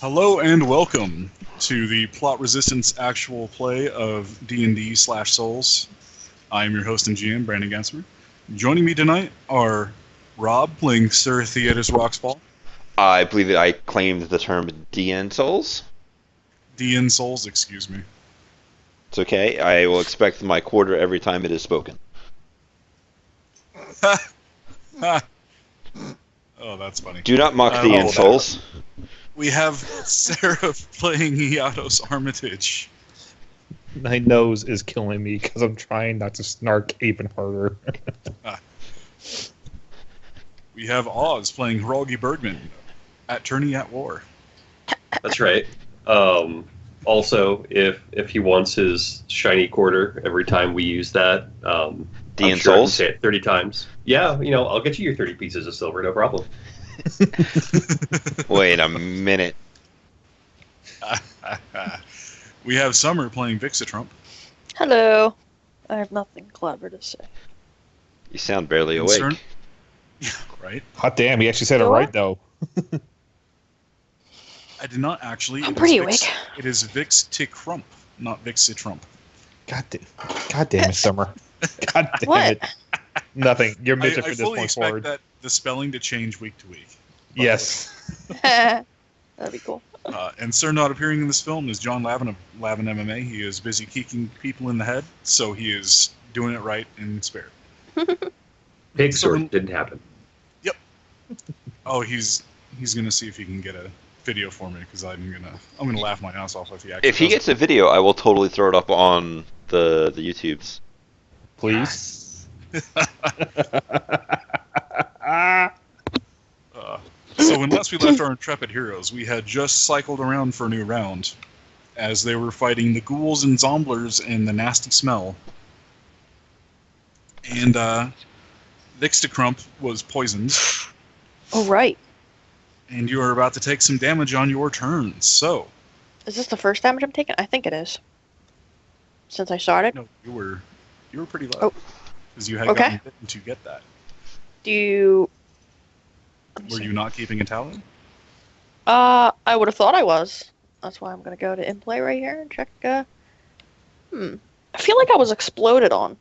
Hello and welcome to the Plot Resistance actual play of D&D/Souls. I am your host and GM, Brandon Gansmer. Joining me tonight are Rob, playing Sir Theodos Roxfall. I believe that I claimed the term DnSouls. DnSouls, excuse me. It's okay. I will expect my quarter every time it is spoken. Oh, that's funny. Do not mock DnSouls. We have Sarah playing Iados Armitage. My nose is killing me because I'm trying not to snark even harder. We have Oz playing Hrolgi Bergman, attorney at war. That's right. Also, if he wants his shiny quarter every time we use that, I'm sure I can DnSouls? say it 30 times. Yeah, I'll get you your 30 pieces of silver, no problem. Wait a minute. We have Summer playing Vixatrump. Hello. I have nothing clever to say. You sound barely awake. Concern- Yeah, right? Hot damn, he actually said it right, though. I did not actually. I'm It is pretty Vix- awake. It is Vix-T-Crump, not Vixatrump. God damn it, Summer. God damn What? it. Nothing. You're I midget from this fully point expect forward. that the spelling to change week to week. Yes. That'd be cool. And Sir not appearing in this film is John Lavin of Lavin MMA. He is busy kicking people in the head, so he is doing it right and spare. Pig So- sword didn't happen. Oh, he's gonna see if he can get a video for me because I'm gonna laugh my ass off if he actually. If he does gets a video, I will totally throw it up on the YouTubes. Please. So when last we left our intrepid heroes, we had just cycled around for a new round, as they were fighting the ghouls and zomblers and the nasty smell. And Vixatrump was poisoned, Oh, right. and you are about to take some damage on your turn. So, Is this the first damage I'm taking? I think it is. Since I started. no, you were pretty low Oh. because you had Okay. gotten bitten to get that. Do you... Let me Were see. you not keeping a tally? I would have thought I was. That's why I'm going to go to in-play right here and check, I feel like I was exploded on.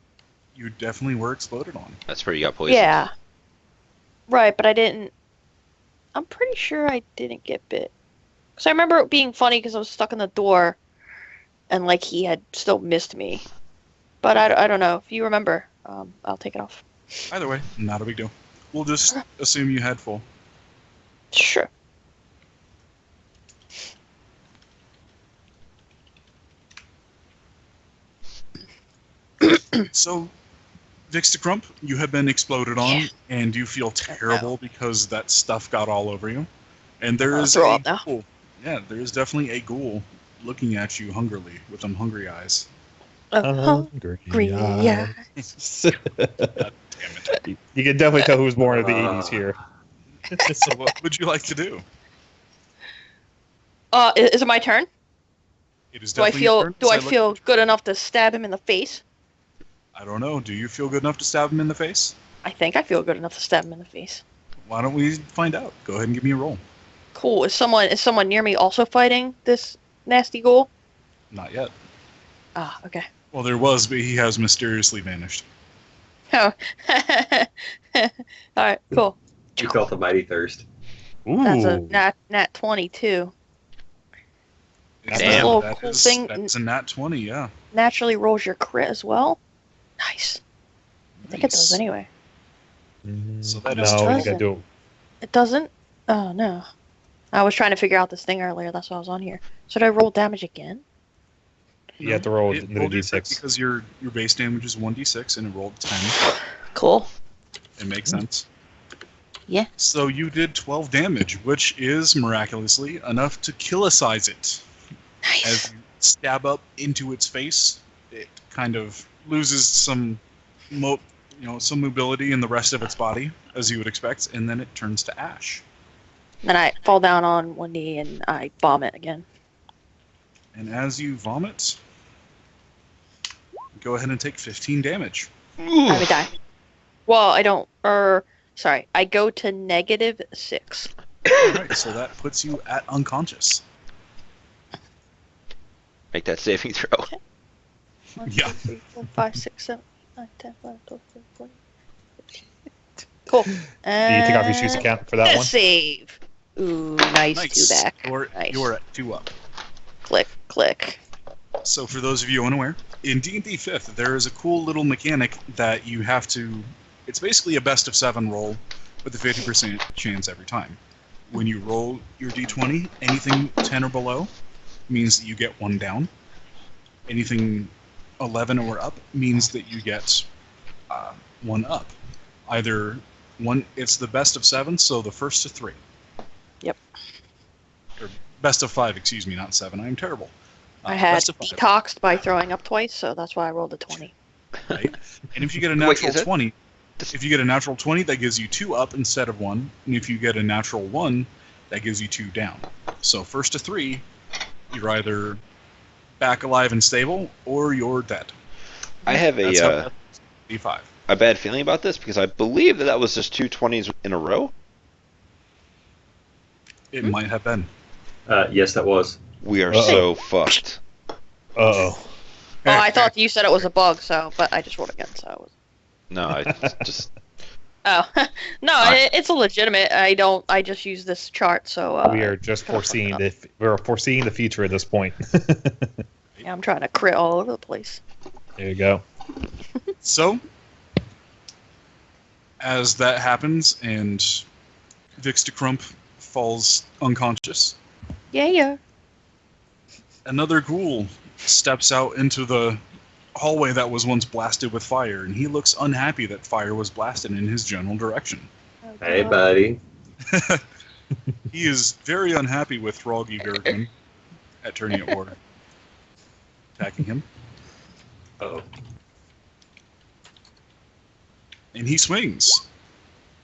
You definitely were exploded on. That's where you got poisoned. Yeah. Right, but I didn't... I'm pretty sure I didn't get bit. Because I remember it being funny because I was stuck in the door and, like, he had still missed me. But I don't know. If you remember, I'll take it off. Either way, not a big deal. We'll just assume you had full. Sure. So, Vixatrump, you have been exploded on, Yeah. and you feel terrible because that stuff got all over you. And there I'll is throw a up now. ghoul. Yeah, there is definitely a ghoul looking at you hungrily with them hungry eyes. Hungry Yeah. eyes. God damn it. You can definitely tell who was born in the 80s here. So, what would you like to do? Is it my turn? It is Do I definitely your feel turn, do so I look- feel good enough to stab him in the face? I don't know. Do you feel good enough to stab him in the face? I think I feel good enough to stab him in the face. Why don't we find out? Go ahead and give me a roll. Cool. Is someone near me also fighting this nasty ghoul? Not yet. Ah, okay. Well, there was, but he has mysteriously vanished. Oh. Alright, cool. You felt a mighty thirst. Ooh. That's a nat 22. Is Damn. that- Little that cool is- thing. That's a nat 20, yeah. Naturally rolls your crit as well. Nice. I think it does Nice. anyway. So that no, is you doesn't. gotta do it. It doesn't? Oh, no. I was trying to figure out this thing earlier. That's why I was on here. Should I roll damage again? You have to roll It the rolled your crit d6. because your base damage is 1d6 and it rolled 10. Cool. It makes sense. Yeah. So you did 12 damage, which is miraculously enough to killicize it. Nice. As you stab up into its face, it kind of loses some mobility in the rest of its body, as you would expect, and then it turns to ash. Then I fall down on one knee and I vomit again. And as you vomit, go ahead and take 15 damage. I would die. Well, I don't. Sorry. I go to -6. Alright, so that puts you at unconscious. Make that saving throw. 1, Yeah. 2, 3, 4, 5, 6, 7, 8, 9, 10, 11, 12, 13, 14, 15. Cool. Do you take off your shoes And account for that one? save. Ooh, nice. Nice. 2 back. You're Nice. at 2 up. Click, click. So for those of you unaware, in D&D 5th, there is a cool little mechanic that you have to... It's basically a best of 7 roll with a 50% chance every time. When you roll your D20, anything 10 or below means that you get 1 down. Anything 11 or up means that you get 1 up. Either one, it's the best of 7, so the first to 3. Yep. Or best of 5, excuse me, not 7. I am terrible. I had best of 5. detoxed by throwing up twice, so that's why I rolled a 20. Right? And if you get a Wait, natural is it? 20, if you get a natural 20, that gives you 2 up instead of 1. And if you get a natural 1, that gives you 2 down. So first to 3, you're either back alive and stable, or you're dead. I have That's how a D5. a bad feeling about this because I believe that was just 2 20s in a row. It might have been. Yes, that was. We are Uh-oh. so fucked. Uh-oh. Oh, I thought you said it was a bug, but I just rolled again, so it was. No, I just Oh, no, it's a legitimate. I just use this chart, so. We are just kinda foreseeing fucking up. we're foreseeing the future at this point. Yeah, I'm trying to crit all over the place. There you go. So, as that happens and Vix de Crump falls unconscious, Yeah. another ghoul steps out into the hallway that was once blasted with fire, and he looks unhappy that fire was blasted in his general direction. Oh, Hey, God. buddy. He is very unhappy with Throggy Gurgman at Turning at War, attacking him, Oh, and he swings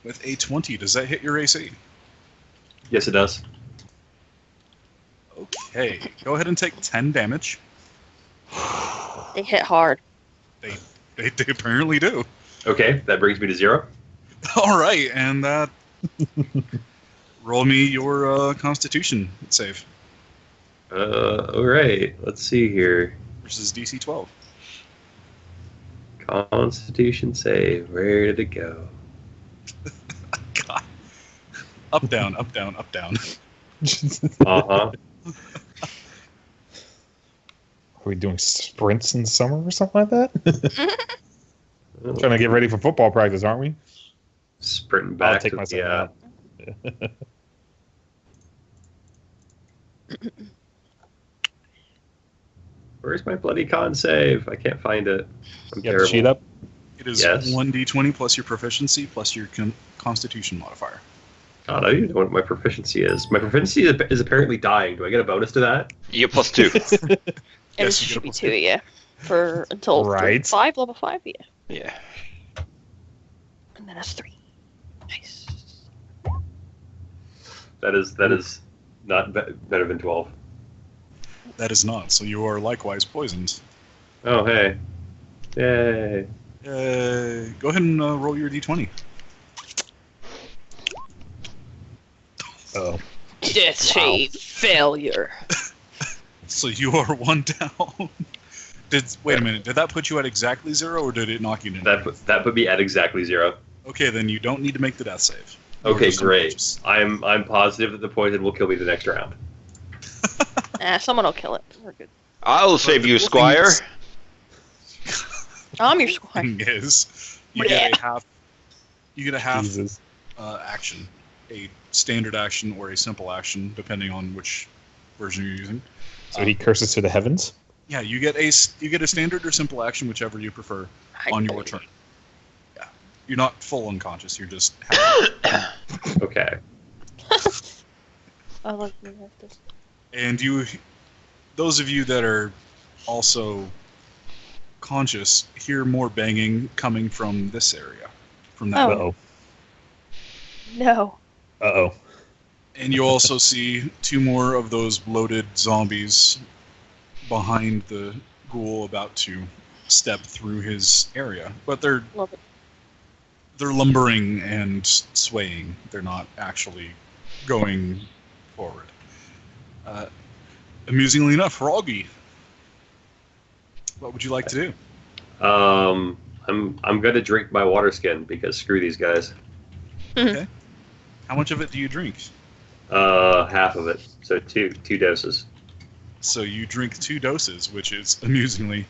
with a 20. Does that hit your AC? yes, it does. Okay, go ahead and take 10 damage. They hit hard. They apparently do. Okay, that brings me to 0. All right, and that. Roll me your Constitution save All right. Let's see here. versus DC 12. Constitution save. Where did it go? God. Up, down, up, down, up, down. Uh-huh. Are we doing sprints in summer or something like that? Trying to get ready for football practice, aren't we? Sprinting I'll back take to myself yeah. out. Where's my bloody con save? I can't find it. I'm You have the sheet terrible. up? It is Yes. 1d20 plus your proficiency plus your Constitution modifier. God, I don't even know what my proficiency is. My proficiency is apparently dying. Do I get a bonus to that? You get +2. It Yes, you should get a be plus 2, yeah. For until Right. 5, level 5, yeah. Yeah. And then that's 3. Nice. That is not better than 12. That is not, so you are likewise poisoned. Oh, hey. Yay. Go ahead and roll your d20. Oh. Death save failure. So you are 1 down. Wait a minute, did that put you at exactly 0, or did it knock you down? That put me at exactly 0. Okay, then you don't need to make the death save. You are Okay, just great. unconscious. I'm positive that the poison will kill me the next round. Someone will kill it. We're good. I'll save the you, cool thing Squire. is- I'm your squad. Thing is, you Yeah. get a half. You get a half Jesus. action, a standard action or a simple action, depending on which version you're using. So he curses to the heavens? Yeah, you get a standard or simple action, whichever you prefer, on your turn. Yeah, you're not full unconscious. You're just. Okay. I like you like this. And you, those of you that are also conscious, hear more banging coming from this area, from that. Oh. Uh-oh. No. Uh-oh. And you also see 2 more of those bloated zombies behind the ghoul about to step through his area. But they're Love it. lumbering and swaying. They're not actually going forward. Amusingly enough, Froggy, What would you like to do? I'm gonna drink my water skin because screw these guys. Okay. How much of it do you drink? Half of it, so two doses. So you drink 2 doses, which is amusingly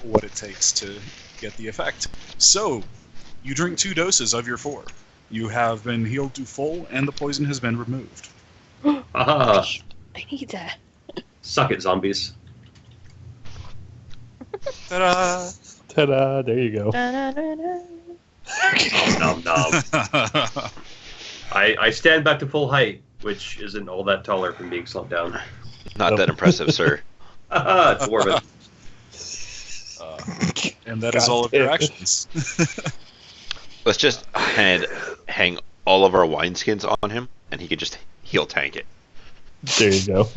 what it takes to get the effect. So you drink 2 doses of your 4. You have been healed to full, and the poison has been removed. Aha! I need that. Suck it, zombies. Ta-da! Ta-da! There you go. Da-da-da-da. Nom nom. I stand back to full height, which isn't all that taller from being slumped down. Not that impressive, sir. Haha, it's dwarven. And that is God all of your damn it. actions. Let's just hang all of our wineskins on him, and he could just heal tank it. There you go.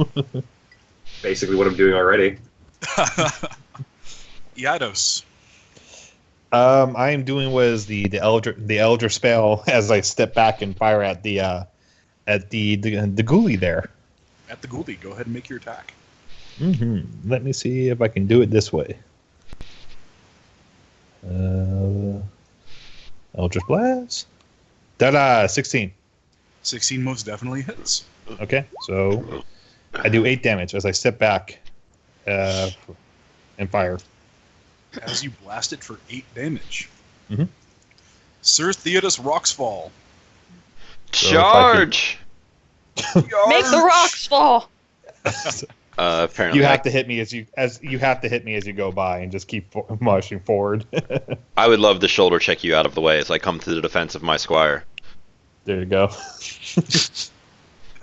Basically what I'm doing already. Yados. I am doing was the elder spell as I step back and fire at the ghoulie there. At the ghoulie, go ahead and make your attack. Let me see if I can do it this way. Eldritch Blast. 16. 16 most definitely hits. Okay, so I do 8 damage as I step back and fire. As you blast it for 8 damage. Mhm. Sir Theodus Roxfall. Charge! Make the rocks fall. Apparently, You have to hit me as you go by and just keep marching forward. I would love to shoulder check you out of the way as I come to the defense of my squire. There you go.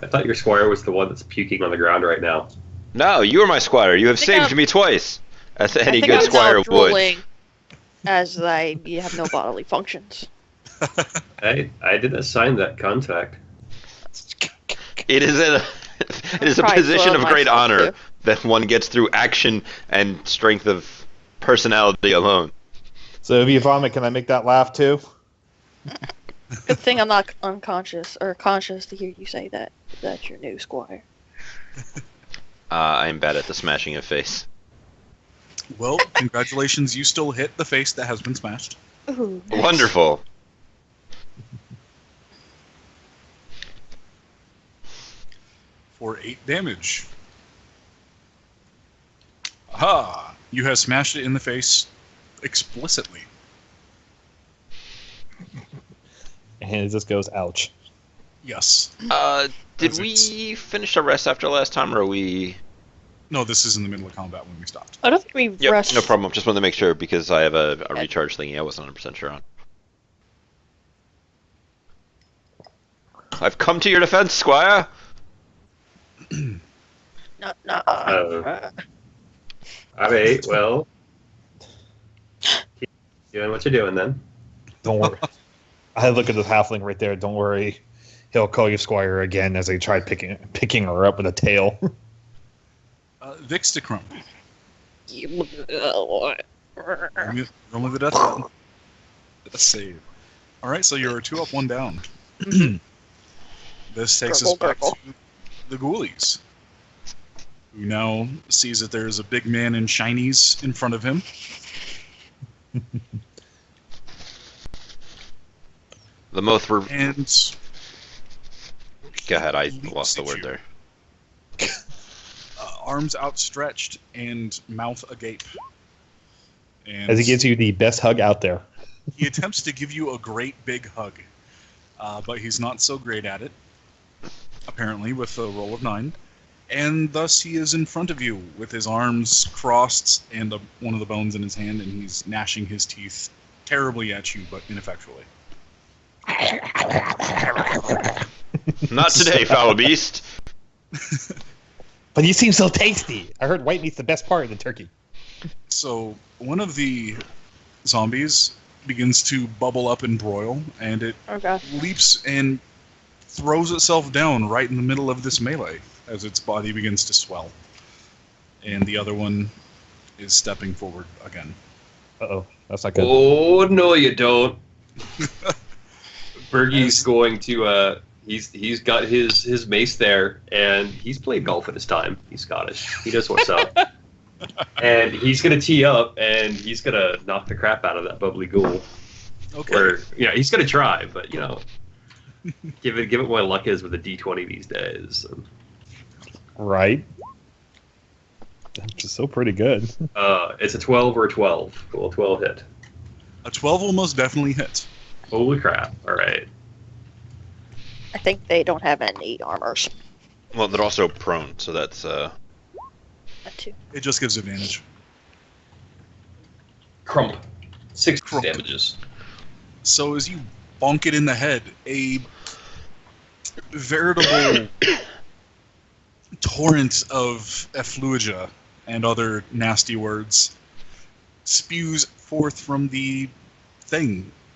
I thought your squire was the one that's puking on the ground right now. No, you are my squire. You have I think saved me twice, as I any think good I'm squire now would. drooling as you have no bodily functions. I didn't sign that contract. It is a Probably position blow of great myself, honor too. that one gets through action and strength of personality alone. So if you vomit, can I make that laugh too? Good thing I'm not unconscious or conscious to hear you say that. That's your new squire. I am bad at the smashing of face. Well, congratulations, you still hit the face that has been smashed. Ooh. Wonderful. For 8 damage. Aha! You have smashed it in the face explicitly. And it just goes, ouch. Yes. Did As we finish our rest after last time, or are we? No, this is in the middle of combat when we stopped. I don't think we Yep, rest. no problem. Just wanted to make sure because I have a recharge thingy I wasn't 100% sure on. I've come to your defense, Squire. No. Alright, well. Keep doing what you're doing then. Don't worry. I look at the halfling right there. Don't worry. He'll call you Squire again as they try picking her up with a tail. Vixticrum. Only the death button. Let's save. Alright, so you're 2 up, 1 down. This takes us back to the ghoulies, who now sees that there's a big man in shinies in front of him. The most were. And Go ahead. I leaps lost the at word you. there. Arms outstretched and mouth agape. And As he gives you the best hug out there. he attempts to give you a great big hug, but he's not so great at it, apparently, with a roll of 9. And thus he is in front of you with his arms crossed and one of the bones in his hand, and he's gnashing his teeth terribly at you, but ineffectually. Not today, foul beast. But you seem so tasty. I heard white meat's the best part of the turkey. So one of the zombies begins to bubble up and broil, and it Okay. leaps and throws itself down right in the middle of this melee as its body begins to swell. And the other one is stepping forward again. Uh-oh. That's not good. Oh, no, you don't. Bergie's going to, he's got his mace there, and he's played golf at his time. He's Scottish. He knows what's up. And he's gonna tee up, and he's gonna knock the crap out of that bubbly ghoul. Okay. Or he's gonna try, but give it what luck is with a D20 these days. Right. That's just so pretty good. It's a 12 or a 12. Cool, 12 hit. A 12 will most definitely hit. Holy crap! All right. I think they don't have any armors. Well, they're also prone, so that's That too. It just gives advantage. Crump. 6 Crump. damages. So as you bonk it in the head, a veritable torrent of efflugia and other nasty words spews forth from the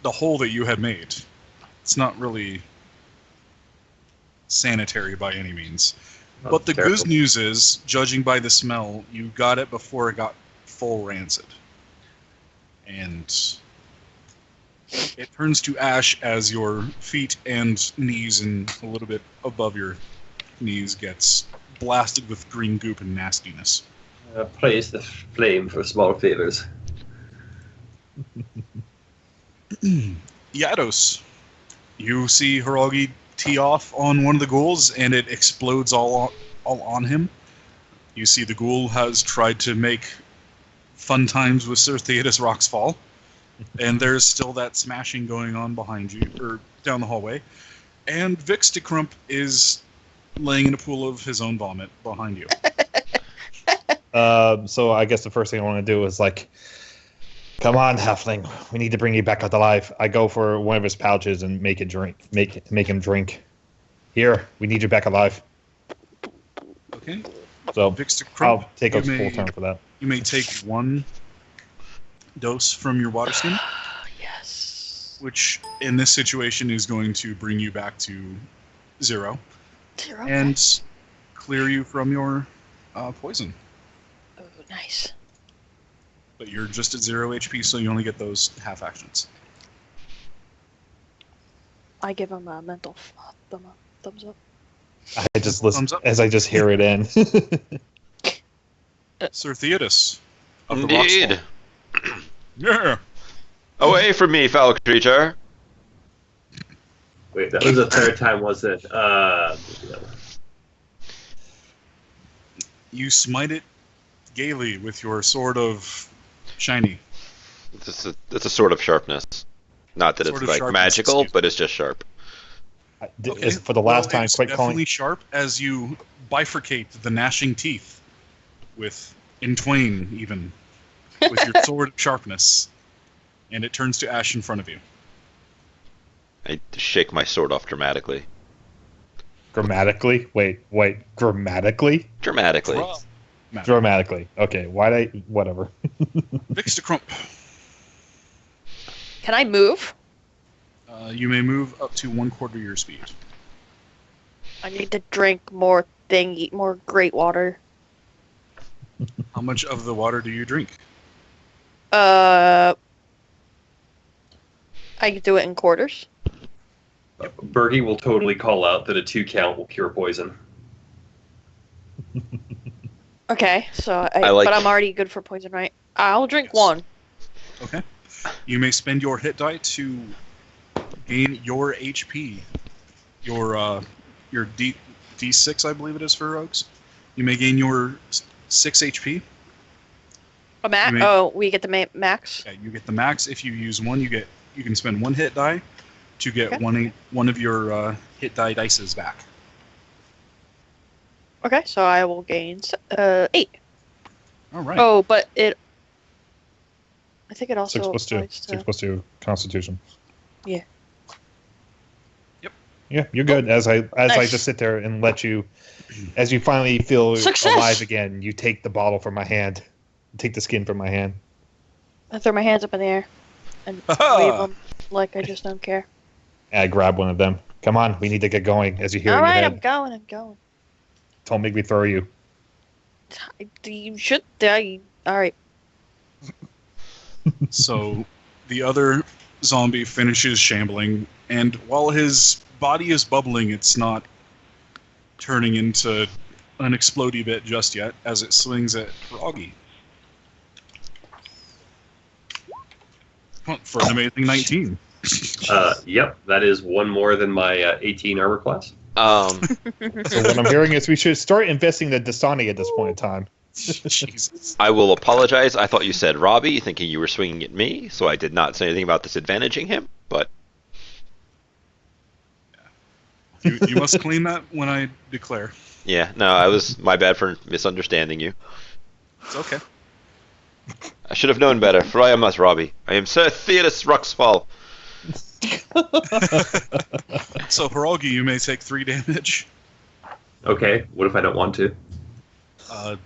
hole that you had made. It's not really sanitary by any means. But the good news is, judging by the smell, you got it before it got full rancid. And it turns to ash as your feet and knees and a little bit above your knees gets blasted with green goop and nastiness. Praise the flame for small favors. Yados, you see Hirogi tee off on one of the ghouls and it explodes all on him. You see the ghoul has tried to make fun times with Sir Theodos Roxfall, and there's still that smashing going on behind you, or down the hallway. And Vix de Crump is laying in a pool of his own vomit behind you. So I guess the first thing I want to do is like, come on, Halfling, we need to bring you back out alive. I go for one of his pouches and make him drink. Here, we need you back alive. Okay? So Vix de Crump, I'll take a you full turn for that. You may take one dose from your water skin, Yes. which in this situation is going to bring you back to 0 0. and clear you from your poison. Oh, nice. But you're just at 0 HP, so you only get those half actions. I give him a mental thumbs up. I just listen Thumbs up. as I just hear it in. Sir Theodos of the indeed. Roxfall. Yeah. Away from me, foul creature. Wait, that was the third time, was it? You smite it gaily with your sword of shiny. It's a sword of sharpness. Not that Sword it's of like sharpness, magical, excuse me. but it's just sharp. Is for the last time, it's quite definitely calling. sharp as you bifurcate the gnashing teeth with in twain, even with your sword of sharpness, and it turns to ash in front of you. I shake my sword off dramatically. Grammatically? Wait, grammatically? Dramatically. Dramatically. Okay, whatever. Vix de Crump. Can I move? You may move up to 1/4 your speed. I need to drink more eat more great water. How much of the water do you drink? I could do it in quarters. Bergie will totally call out that a 2 count will cure poison. Okay, so but I'm already good for poison, right? I'll drink Yes. one. Okay. You may spend your hit die to gain your HP. Your D6, I believe it is for rogues. You may gain your 6 HP. A max? You may- Oh, we get the max. Yeah, you get the max. If you use one, you can spend 1 hit die to get Okay. one of your hit die dices back. Okay, so I will gain 8. All right. Oh, but I think it also 6+2. applies to... 6+2 Constitution. Yeah. Yep. Yeah, you're good. As I Nice. just sit there and let you, as you finally feel Success! alive again, you take the bottle from my hand, take the skin from my hand. I throw my hands up in the air and Ha-ha! wave them like I just don't care. And I grab one of them. Come on, we need to get going. As you hear All in your right, head, I'm going. don't make me throw you. You should die. All right. So the other zombie finishes shambling, and while his body is bubbling, it's not turning into an explodey bit just yet, as it swings at Froggy. For an amazing 19. Yep, that is one more than my 18 armor class. Um, So what I'm hearing is we should start investing the Dasani at this point in time. Jesus. I will apologize. I thought you said Robbie, thinking you were swinging at me, so I did not say anything about disadvantaging him. But You must claim that when I declare. yeah, no, I was my bad for misunderstanding you. It's okay. I should have known better, for I am not Robbie. I am Sir Theodus Ruxfall. So, Hiralgi, you may take 3 damage. Okay, what if I don't want to? Oh.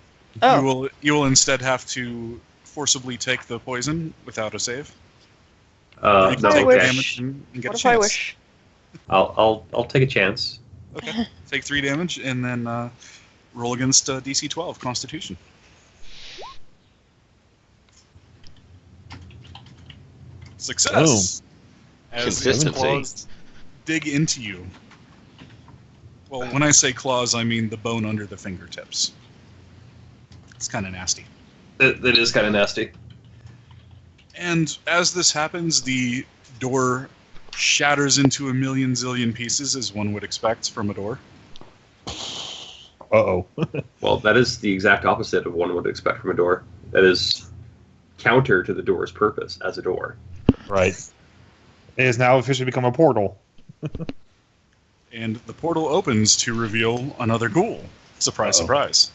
You will instead have to forcibly take the poison without a save. You No, can take the okay. damage and get What a if I chance. wish? I'll take a chance. Okay. Take 3 damage and then roll against DC 12 Constitution. Success. As its Consistency. claws dig into you. Well, when I say claws, I mean the bone under the fingertips. It's kind of nasty. That is kind of nasty. And as this happens, the door shatters into a million zillion pieces, as one would expect from a door. Uh-oh. Well, that is the exact opposite of one would expect from a door. That is counter to the door's purpose as a door. Right. It has now officially become a portal. And the portal opens to reveal another ghoul. Surprise, Uh-oh. surprise.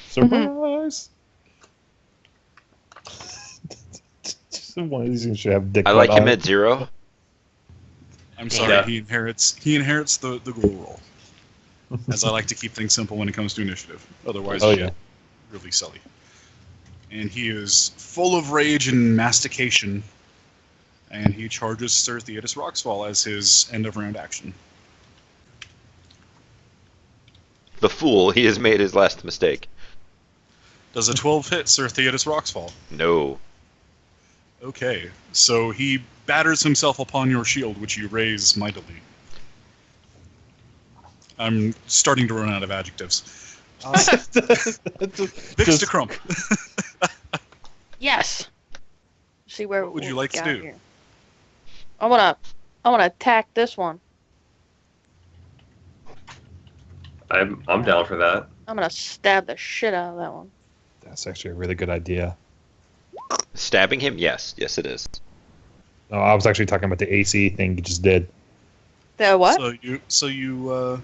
Surprise! One of these things should have dick I like butt him on at it. 0. I'm sorry, Yeah. he inherits the ghoul roll. As I like to keep things simple when it comes to initiative. Otherwise, Oh, it's yeah. really silly. And he is full of rage and mastication. And he charges Sir Theodus Roxfall as his end of round action. The fool, he has made his last mistake. Does a 12 hit Sir Theodus Roxfall? No. Okay, so he batters himself upon your shield, which you raise mightily. I'm starting to run out of adjectives. Vix to Crump. Yes. See where. What would you what we like to got do? here. I wanna attack this one. I'm down for that. I'm gonna stab the shit out of that one. That's actually a really good idea. Stabbing him? Yes. Yes, it is. No, I was actually talking about the AC thing you just did. The what? So you,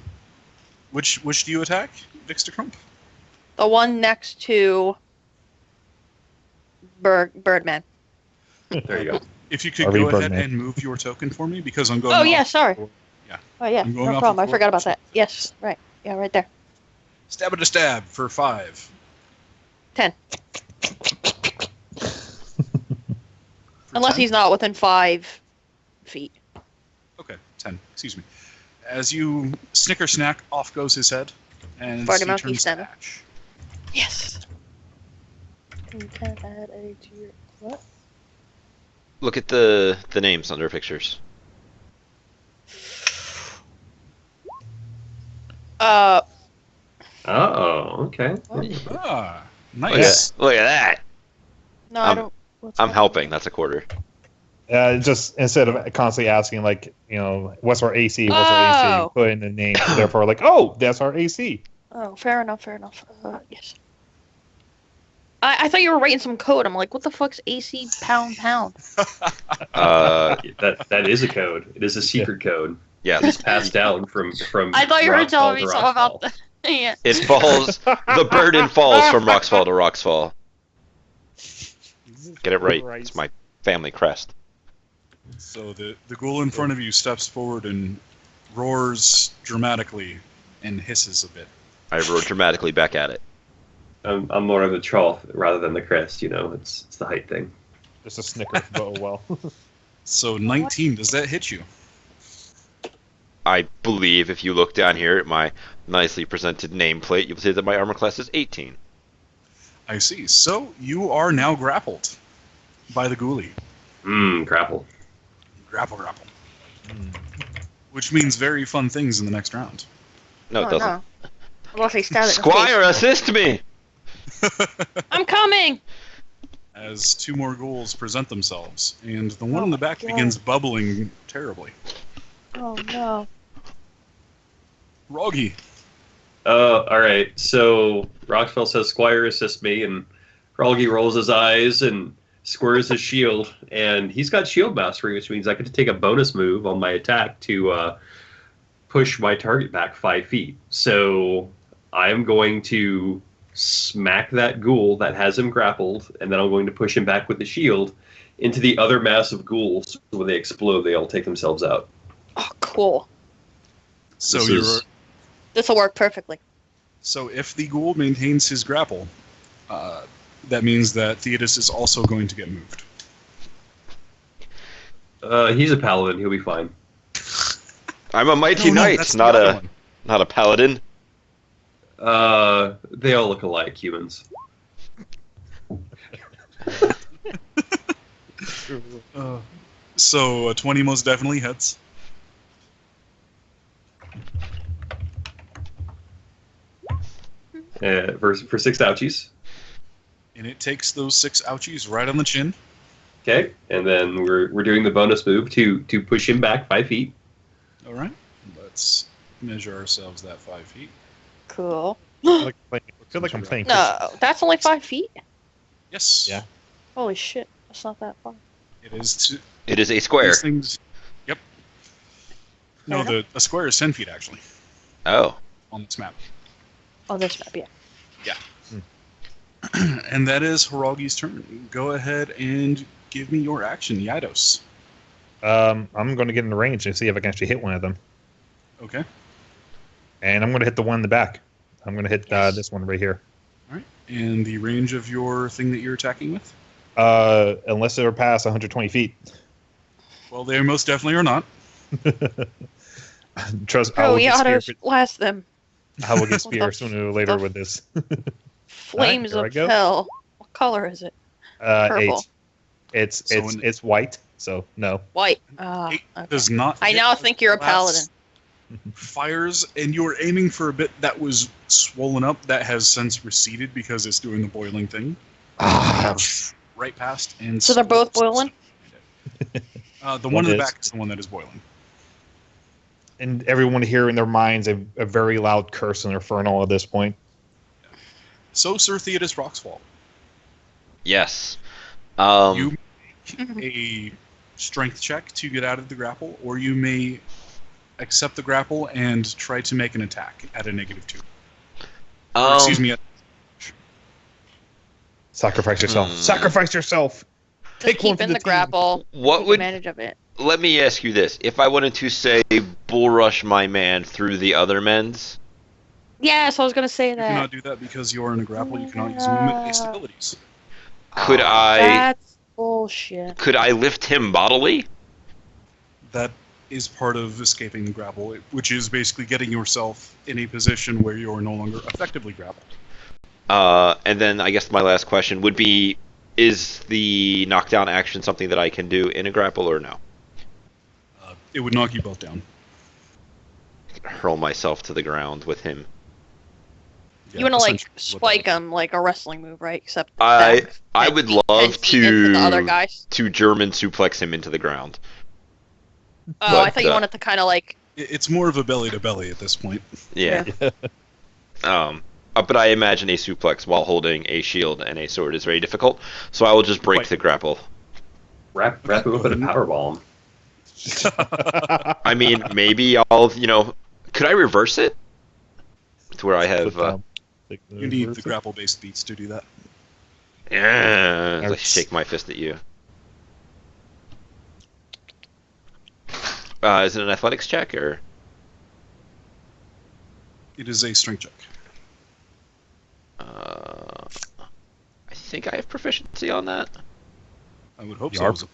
which do you attack? Vix to Crump? The one next to Birdman. There you go. If you could RV go ahead Birdman. and move your token for me, because I'm going. Oh off- yeah, sorry. Yeah. Oh yeah, I'm going no off problem. of I forgot about four. that. Yes, right. Yeah, right there. Stab it a stab for 5. 10. For Unless 10? he's not within 5 feet. Okay, 10. Excuse me. As you snicker snack, off goes his head, and Party he monkey turns to 7. ash. Yes. You can add a to your what? Look at the names under pictures. Oh, okay. Ah, Look nice. at, look at that. No, I don't. What's I'm that? helping. That's a quarter. Just instead of constantly asking, like, what's our AC? What's our Oh. AC? Put in the name. Therefore, like, oh, that's our AC. Oh, fair enough. Fair enough. Yes. I thought you were writing some code. I'm like, what the fuck's AC pound? That is a code. It is a secret code. Yes. It's passed down from. I thought you were Rockfall telling me to something about Rockfall. the. Yeah. It falls. The burden falls from Roxfall to Roxfall. Get it right. It's my family crest. So the ghoul in front of you steps forward and roars dramatically and hisses a bit. I roar dramatically back at it. I'm more of the trough rather than the crest. It's the height thing. Just a snicker, but oh well. So 19, does that hit you? I believe if you look down here at my nicely presented nameplate, you'll see that my armor class is 18. I see. So you are now grappled by the ghoulie. Grapple. Grapple. Which means very fun things in the next round. No, it doesn't. No. Unless I stab it in the Squire, face. assist me! I'm coming. as two more ghouls present themselves, and the one Oh in the my back God. begins bubbling terribly. Oh no. Roggy, All right. So Rockfell says, "Squire, assist me," and Froggy rolls his eyes and squares his shield, and he's got shield mastery, which means I get to take a bonus move on my attack to push my target back 5 feet. So I am going to smack that ghoul that has him grappled, and then I'm going to push him back with the shield into the other mass of ghouls. So when they explode, they all take themselves out. Oh, cool. so This you're is- This will work perfectly. so if the ghoul maintains his grapple, that means that Theodos is also going to get moved. He's a paladin. He'll be fine. I'm a mighty No, knight, that's the not other a one. not a paladin. They all look alike, humans. So a 20 most definitely hits. For 6 ouchies. And it takes those 6 ouchies right on the chin. Okay, and then we're doing the bonus move to push him back 5 feet. All right. Let's measure ourselves that 5 feet. Cool. I feel like I'm playing. No, that's only 5 feet? Yes. Yeah. Holy shit, that's not that far. It is. It is a square. These things. Yep. No, Fair a square is 10 feet actually Oh, on this map. On this map, yeah. And that is Hiragi's turn. Go ahead and give me your action, Yados. I'm going to get in the range and see if I can actually hit one of them. Okay. And I'm going to hit the one in the back. I'm going to hit Yes. this one right here. All right. And the range of your thing that you're attacking with? Unless they're past 120 feet. Well, they most definitely are not. Trust. I Bro, will get Yados, spear, blast them. I will get What spear the sooner or later fuck? with this. Flames here I of go. hell. What color is it? Purple. 8. So It's white. So no. White. Eight Okay. does not. I hit now as think you're a blast paladin. Fires, and you were aiming for a bit that was swollen up that has since receded because it's doing the boiling thing. Right past and. So they're both boiling? The One one in the is. back is the one that is boiling. And everyone here in their minds a very loud curse and infernal at this point. So, Sir Theodos Roxfall, yes. you make a strength check to get out of the grapple, or you may accept the grapple and try to make an attack at a -2. Or, excuse me. Sacrifice yourself. Hmm. Sacrifice yourself. Just one keep for in the the team. grapple. What Take would? advantage of it. Let me ask you this: if I wanted to say bull rush my man through the other men's, Yes, I was gonna say You that. cannot do that because you are in a grapple. You cannot use movement-based abilities. could I? That's bullshit. Could I lift him bodily? That is part of escaping the grapple, which is basically getting yourself in a position where you are no longer effectively grappled. And then I guess my last question would be: is the knockdown action something that I can do in a grapple or no? It would knock you both down. Hurl myself to the ground with him. Yeah, You wanna like essentially is what spike that is. him like a wrestling move, right? Except I back I 10 would feet- 10 love feet into the other to guys. German suplex him into the ground. Oh, I but, thought you wanted to kind of like. It's more of a belly to belly at this point. Yeah. But I imagine a suplex while holding a shield and a sword is very difficult, so I will just break Quite. the grapple. Wrap him up in a power bomb. I mean, maybe I'll, could I reverse it? To where I have, You need the grapple-based beats to do that. yeah, I Ouch. shake my fist at you. Is it an athletics check, or? It is a strength check. I think I have proficiency on that. I would hope Yarp. so.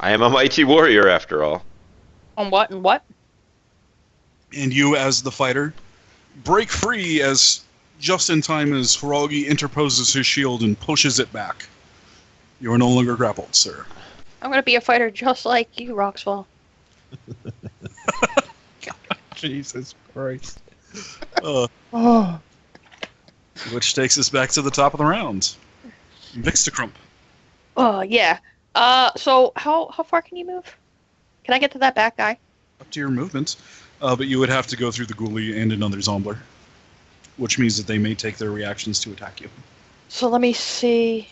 I am a mighty warrior, after all. On what and what? And you, as the fighter, break free as just in time as Hiragi interposes his shield and pushes it back. You are no longer grappled, sir. I'm gonna be a fighter just like you, Roxfall. Jesus Christ. Which takes us back to the top of the round. Vixtacrump. Oh yeah. So how far can you move? Can I get to that back guy? Up to your movement. But you would have to go through the ghoulie and another zombler, which means that they may take their reactions to attack you. So let me see.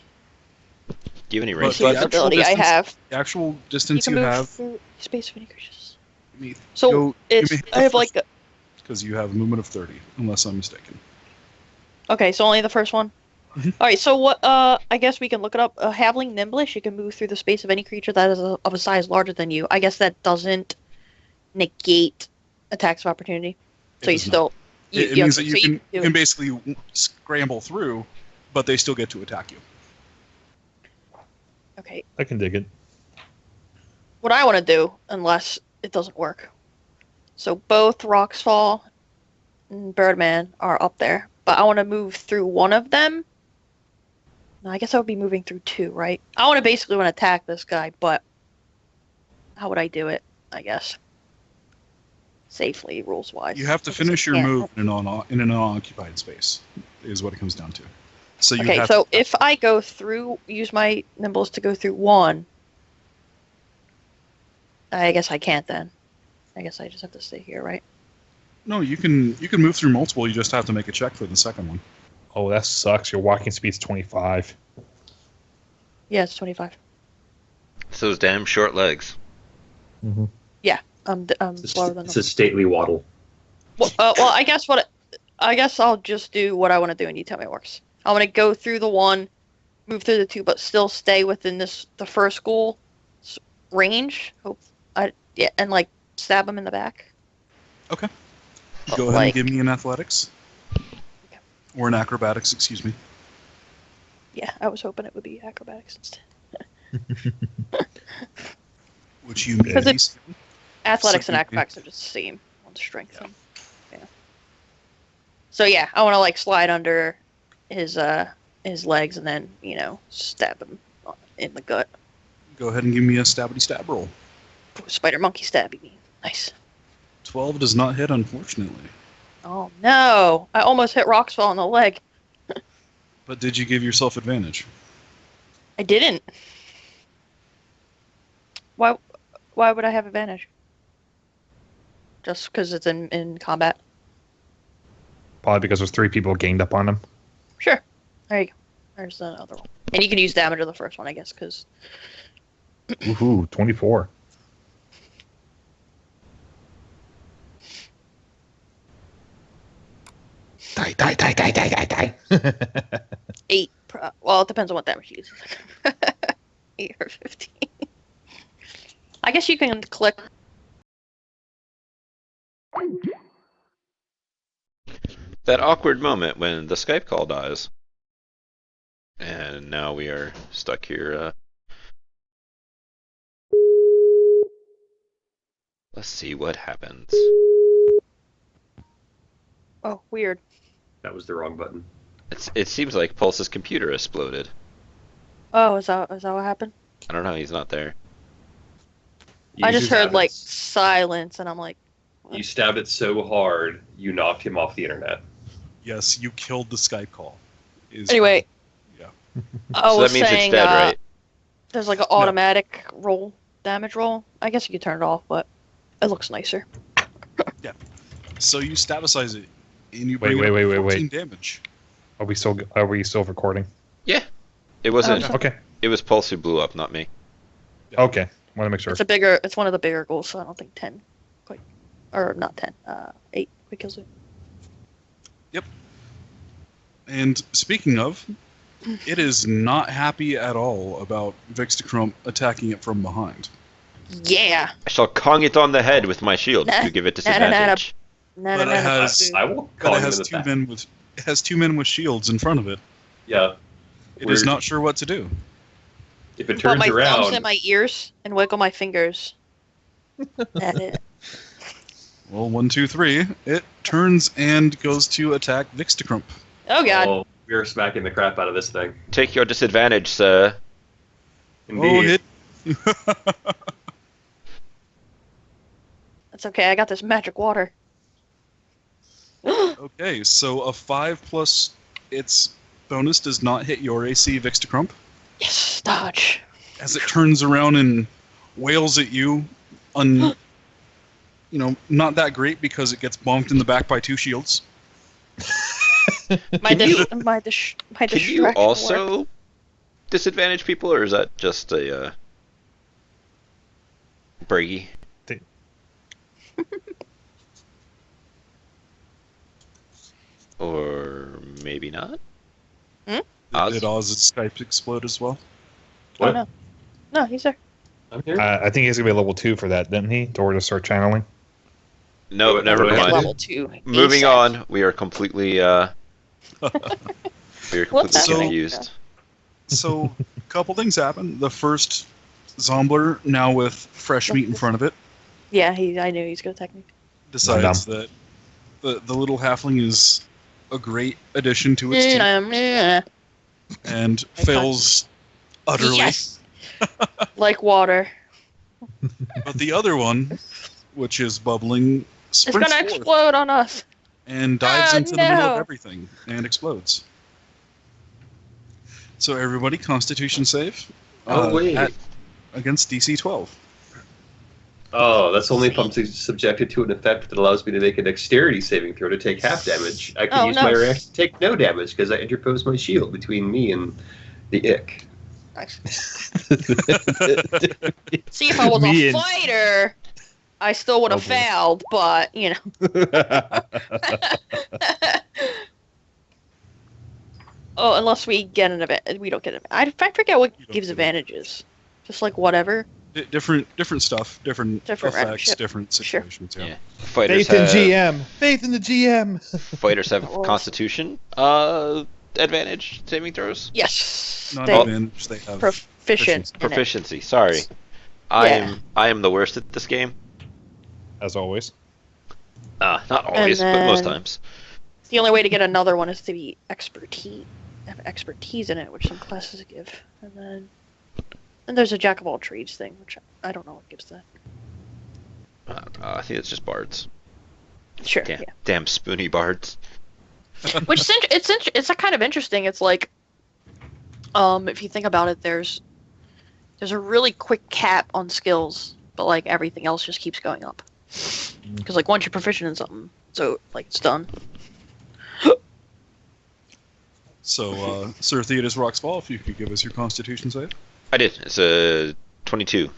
Do you have any But range See what the actual ability I distance- have. The actual You distance can you move have. through space of any creatures. me- So go- it's give me I have like because you have a movement of 30, unless I'm mistaken. okay, so only the first one. Mhm. All right, so what? I guess we can look it up. Halfling Nimblish, you can move through the space of any creature that is of a size larger than you. I guess that doesn't negate attacks of opportunity. It So you does not. still. It means that so you do can it. basically scramble through, but they still get to attack you. Okay, I can dig it. what I want to do, unless it doesn't work. So both Roxfall and Birdman are up there, but I want to move through one of them. No, I guess I would be moving through two, right? I want to basically want to attack this guy, but how would I do it? I guess safely, rules wise. You have to finish your move in an unoccupied space, is what it comes down to. So you Okay, have so to, if I go through, use my nimbles to go through one, I guess I can't then. I guess I just have to stay here, right? no, you can move through multiple. You just have to make a check for the second one. Oh, that sucks. Your walking speed's 25. Yeah, it's 25. It's those damn short legs. Mm-hmm. I'm It's slower a, than it's them. a stately waddle. Well, I guess I'll just do what I want to do, and you tell me it works. I want to go through the one, move through the two, but still stay within the first goal range. Yeah, and like stab him in the back. Go ahead Like- and give me an athletics. Or an acrobatics, excuse me. Yeah, I was hoping it would be acrobatics instead. Which you may Because be. it's- Athletics and So- acrobatics are just the same on strength. Yeah. So yeah, I want to like slide under his legs and then stab him in the gut. Go ahead and give me a stabbity stab roll. Spider monkey stabbing me. Nice. 12 does not hit, unfortunately. Oh no! I almost hit Roxfall in the leg. But did you give yourself advantage? I didn't. Why would I have advantage? Just because it's in combat? Probably because there's 3 people gained up on him. Sure. There you go. There's the other one. And you can use damage of the first one, I guess, because Woohoo, 24. Die. 8. Well, it depends on what damage you use. 8 or 15. I guess you can click. That awkward moment when the Skype call dies. And now we are stuck here. Let's see what happens. Oh, weird. That was the wrong button. It seems like Pulse's computer exploded. Oh, is that what happened? I don't know, he's not there. You I just heard stabbed like it- silence, and I'm like, You stabbed it so hard, you knocked him off the internet. Yes, you killed the Skype call. anyway. Yeah. I So was that means saying, it's dead, right? there's like an automatic roll, damage roll. I guess you could turn it off, but it looks nicer. So you stabicize it, and you Wait, bring it up wait, 14 damage. Are we still recording? Yeah. It wasn't. Okay. Okay. It was Pulse who blew up, not me. Okay. Want to make sure. It's one of the bigger goals, so I don't think 10 quite, or not 10, 8 quite kills it. And speaking of, it is not happy at all about Vixtacrump attacking it from behind. Yeah. I shall Kong it on the head with my shield Nah, to give it nah, nah, nah, disadvantage. No, But no, it no, no. has- I will But call it him has in the two back. men with shields in front of it. Yeah. It is Weird. not sure what to do. If it Put turns my thumbs around, in my ears and wiggle my fingers. That it. Well, 1, 2, 3. It turns and goes to attack Vixtacrump. Oh god. oh, we are smacking the crap out of this thing. Take your disadvantage, sir. Indeed. Oh, hit. That's okay. I got this magic water. Okay, so a 5 plus its bonus does not hit your AC, Vixtacrump. Yes, dodge. as it turns around and wails at you. Not that great because it gets bonked in the back by 2 shields. My Can you- distraction Can you work. also disadvantage people, or is that just a Brady? Or maybe not? Oz? Did Oz's Skype explode as well? Oh What? no, no, he's there. I'm here. I think he's gonna be level 2 for that, didn't he? In order to start channeling. No, What- never what At mind. level 2. Moving ASAP. on, we are completely What's happening? confused. So, a couple things happen. The first Zombler, now with fresh meat in front of it, Yeah, I knew he was gonna attack me. decides that the little halfling is a great addition to its team and fails utterly. Yes. Like water. But the other one, which is bubbling, It's sprints gonna forth explode on us. and dives Ah, into the middle no. of everything and explodes. So everybody, Constitution save. Wait. Against DC 12. Oh, that's only if I'm subjected to an effect that allows me to make a dexterity saving throw to take half damage. I can Oh, use no. my reaction to take no damage because I interpose my shield between me and the ick. See, if I was Me a and- fighter, I still would have Oh, boy. failed, but, Oh, unless we get an event. We don't get an I forget what You don't gives get it. advantages. Just like whatever. Different stuff, different Different effects, membership. different Sure. situations. Yeah. Yeah. Fighters Faith in have GM. Faith in the GM. fighters have Oh. Constitution advantage saving throws. Yes. Not They advantage, they have proficient. in it. Proficiency. Sorry, Yeah. I am the worst at this game. As always. Not always, but most then- times. The only way to get another one is to be have expertise in it, which some classes give. And there's a jack of all trades thing, which I don't know what gives that. I think it's just bards. Sure. Damn, Yeah. damn spoony bards. Which is it's a kind of interesting. It's like, if you think about it, there's a really quick cap on skills, but like everything else just keeps going up. Because like once you're proficient in something, so like it's done. So, Sir Theodus Roxfall, if you could give us your Constitution save. I did. It's a 22.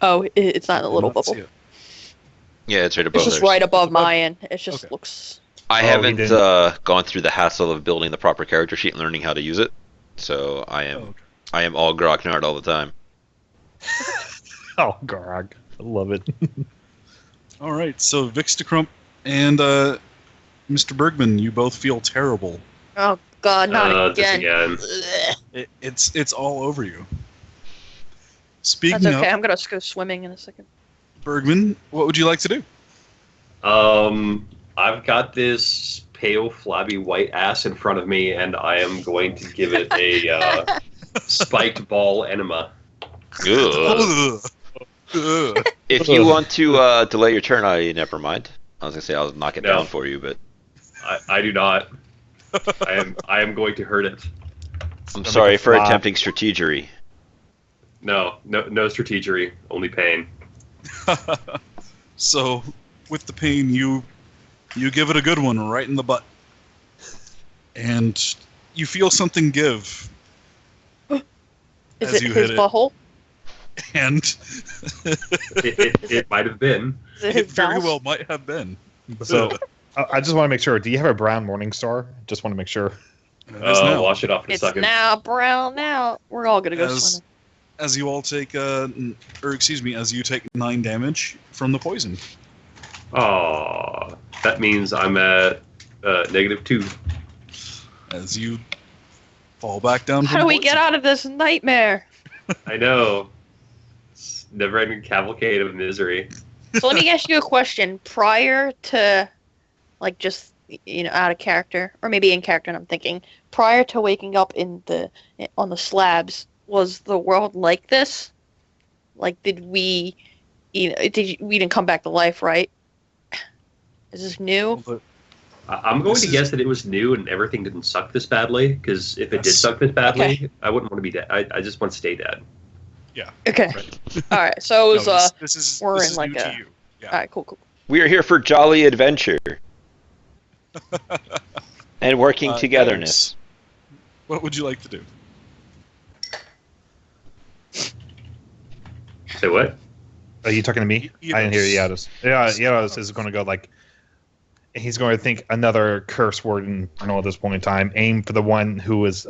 Oh, it's not in a little Not see bubble. it. Yeah, it's right above It's just theirs. right above mine. It just Okay. looks. I Oh, he haven't didn't. gone through the hassle of building the proper character sheet and learning how to use it, so I am Oh, okay. I am all grognard all the time. Oh, Grog. I love it. All right, so Vixtacrump and Mr. Bergman, you both feel terrible. Oh God, not This again. again. Ugh. It's all over you. That's Speaking okay. of I'm gonna go swimming in a second. Bergman, what would you like to do? I've got this pale, flabby white ass in front of me, and I am going to give it a spiked ball enema. Ugh. Ugh. If you want to delay your turn, I never mind. I was gonna say I'll knock it No. down for you, but I do not. I am going to hurt it. I'm Gonna sorry make a for flop. attempting strategery. No strategery, only pain. So, with the pain, you give it a good one right in the butt, and you feel something give, Is As it you his hit it. butthole? and It might have been. Is it it his very valve? well might have been. So, I just want to make sure. Do you have a brown morning star? Just want to make sure. As now, Wash it off in a It's second. now brown. Now we're all gonna go As- swimming. as you all take, as you take 9 damage from the poison. Aw, that means I'm at -2. As you fall back down. How from do the we get poison. out of this nightmare? I know. It's never-ending cavalcade of misery. So let me ask you a question. Prior to, like, just out of character, or maybe in character, and I'm thinking, prior to waking up on the slabs, was the world like this? Like, did we, we didn't come back to life, right? Is this new? Well, I'm going This to is- guess that it was new and everything didn't suck this badly. Because if it did Yes. suck this badly, Okay. I wouldn't want to be dead. I just want to stay dead. Okay. Right. All right. So it was No, this is we're this in is like new a- to you. all right. Cool. We are here for jolly adventure and working Alex, togetherness. What would you like to do? Say what? Are you talking to me? I didn't hear Yados. Yeah, Yados is going to go like. He's going to think another curse word and at this point in time. Aim for the one who is the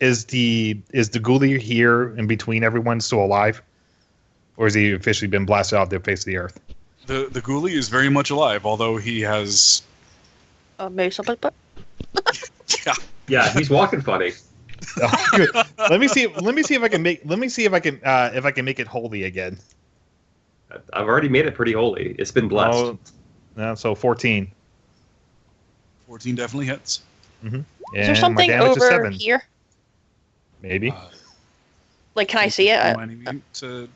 ghoulie here in between everyone still alive, or has he officially been blasted off the face of the earth? The ghoulie is very much alive, although he has. Maybe something, but Yeah. Yeah, he's walking funny. Oh, good. Let me see if I can make it holy again. I've already made it pretty holy. It's been blessed. Oh, no, so 14. 14 definitely hits. is And there my something damage is over 7. here? Maybe. Uh, Like, can I see it? reminding me to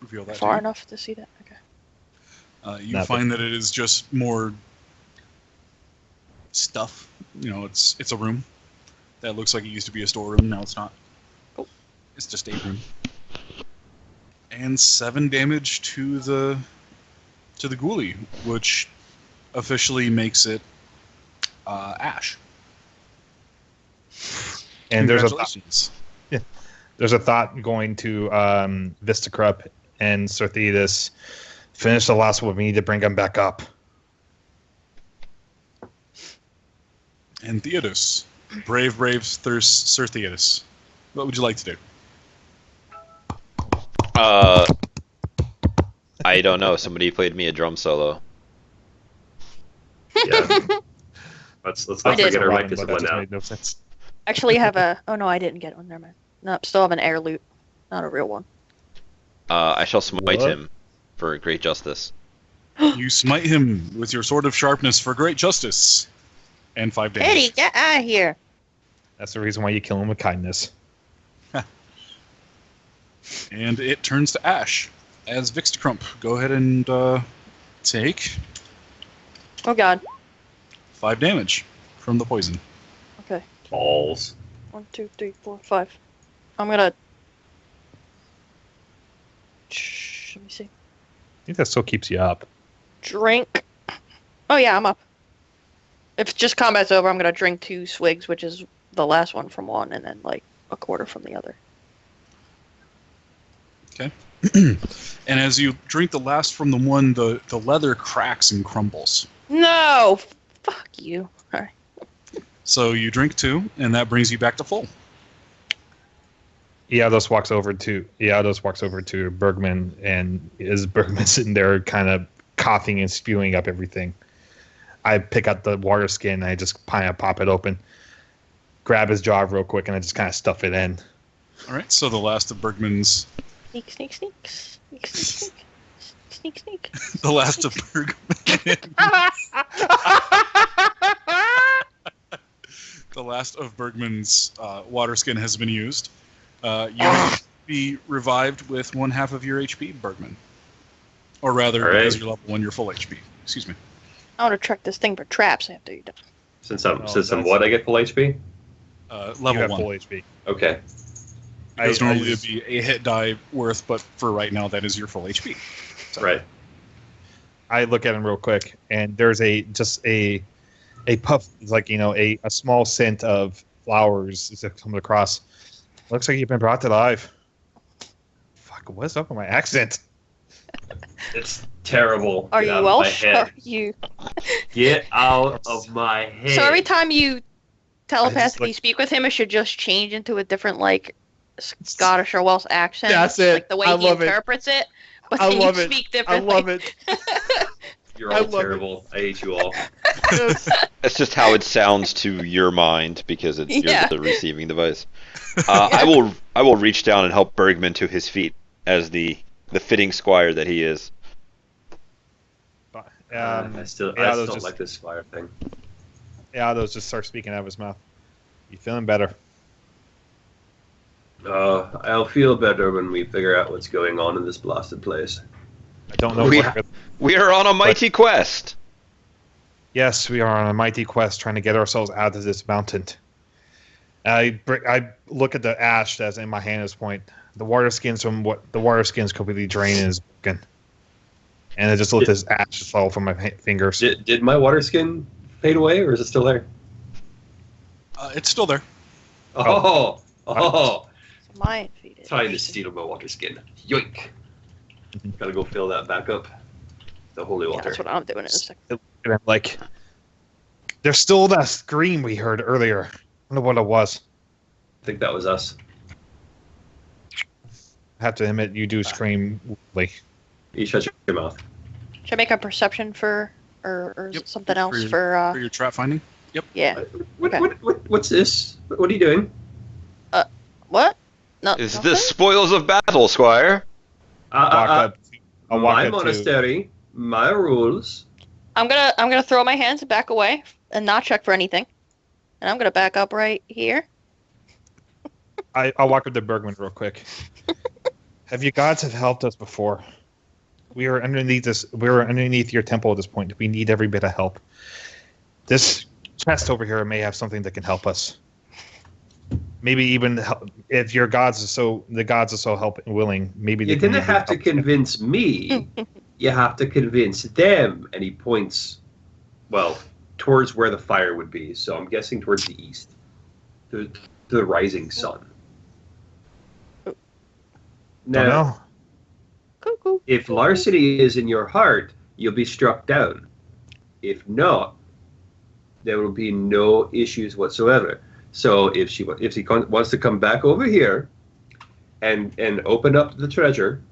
reveal that. Far to you. enough to see that? Okay. You Nothing. find that it is just more stuff. It's a room that looks like it used to be a storeroom. Now it's not. Oh. It's just a room. And 7 damage to the ghoulie, which officially makes it ash. And there's a Congratulations. thought going to Vistacrup and Certhetus. Finish the last one. We need to bring them back up. And Theodos, brave Sir Theodos. What would you like to do? I don't know. Somebody played me a drum solo. Yeah. Let's I not did. forget our But mic that discipline just now. made no sense. Actually, have a. Oh no, I didn't get one. Never mind. No, still have an air loot, not a real one. I shall smite What? him for great justice. You smite him with your sword of sharpness for great justice. And 5 damage. Eddie, get out of here! That's the reason why you kill him with kindness. And it turns to ash. As Vixtacrump, go ahead and take Oh god. 5 damage from the poison. Okay. Balls. 1, 2, 3, 4, 5. I'm gonna. Let me see. I think that still keeps you up. Drink. Oh yeah, I'm up. If just combat's over, I'm gonna drink 2 swigs, which is the last one from one, and then like a quarter from the other. And as you drink the last from the one, the leather cracks and crumbles. No! Fuck you. Alright. So you drink 2, and that brings you back to full. Yados walks over to Bergman, and is Bergman sitting there kind of coughing and spewing up everything. I pick up the water skin, and I just kind of pop it open, grab his jaw real quick, and I just kind of stuff it in. All right, so the last of Bergman's, Sneak, sneak, sneak. Sneak, sneak, sneak. Sneak, sneak. the last of Bergman, the last of Bergman's water skin has been used. You will be revived with 1/2 of your HP, Bergman, or rather, All right. because you're level 1, you're full HP. Excuse me. I want to track this thing for traps after you're done. Since I'm Oh, since I'm that's- what, I get full HP? You Level have 1. full HP. Okay. Because I normally just- it'd be a hit die worth, but for right now, that is your full HP. So- Right. I look at him real quick, and there's a puff, like a small scent of flowers that comes across. Looks like you've been brought to life. Fuck, what's up with my accent? It's terrible. Are Get you out of my Welsh? head. Are you? Get out of my head. So every time you telepathically like- speak with him, it should just change into a different like Scottish or Welsh accent. That's it. Like the way I he love it. interprets it. But I then love you it. speak I differently. love it. You're I all love it. terrible. I hate you all. That's just how it sounds to your mind because you're Yeah. the receiving device. I will reach down and help Bergman to his feet as the fitting squire that he is. I still Yados don't like this fire thing. Yados just starts speaking out of his mouth. You feeling better? I'll feel better when we figure out what's going on in this blasted place. I don't know. We- what- We are on a mighty quest. Yes, we are on a mighty quest trying to get ourselves out of this mountain. I look at the ash that's in my hand at this point. The water skin's completely drained and is broken. And I just let this ash fall from my fingers. Did my water skin fade away, or is it still there? It's still there. Oh. My feet. Time to steal my water skin. Yoink. Gotta go fill that back up. The holy Yeah, water. that's what I'm doing in a second. And I'm like, there's still that scream we heard earlier. I don't know what it was. I think that was us. I have to admit, you do scream. Like, You shut your mouth. Should I make a perception for, or Yep, something else your- for? For your trap finding. Yeah. Okay. What's this? What are you doing? What? No. Is nothing? this spoils of battle, Squire? I'll walk My up to- monastery, my rules. I'm gonna throw my hands and back away and not check for anything, and I'm gonna back up right here. I'll walk up to Bergman real quick. Have you gods have helped us before? We are underneath your temple at this point. We need every bit of help. This chest over here may have something that can help us. Maybe even if the gods are so help willing. Maybe You they can didn't even have to help. convince me. You have to convince them. And he points, well, towards where the fire would be. So I'm guessing towards the east, to the rising sun. Don't Now, know. Cuckoo. if larceny is in your heart, you'll be struck down. If not, there will be no issues whatsoever. So if he wants to come back over here and open up the treasure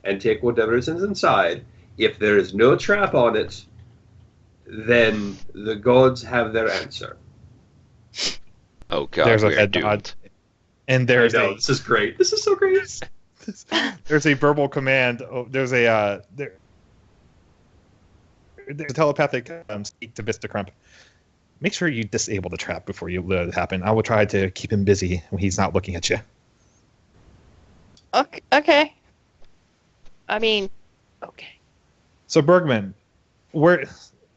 and take whatever is inside, if there is no trap on it, then the gods have their answer. Oh god, There's a we are head doomed. nod. And there's I know, this is great. This is so great. there's a verbal command. There's a there's a telepathic speak to Vistacrump. Make sure you disable the trap before you let it happen. I will try to keep him busy when he's not looking at you. Okay. I mean, okay. So Bergman, where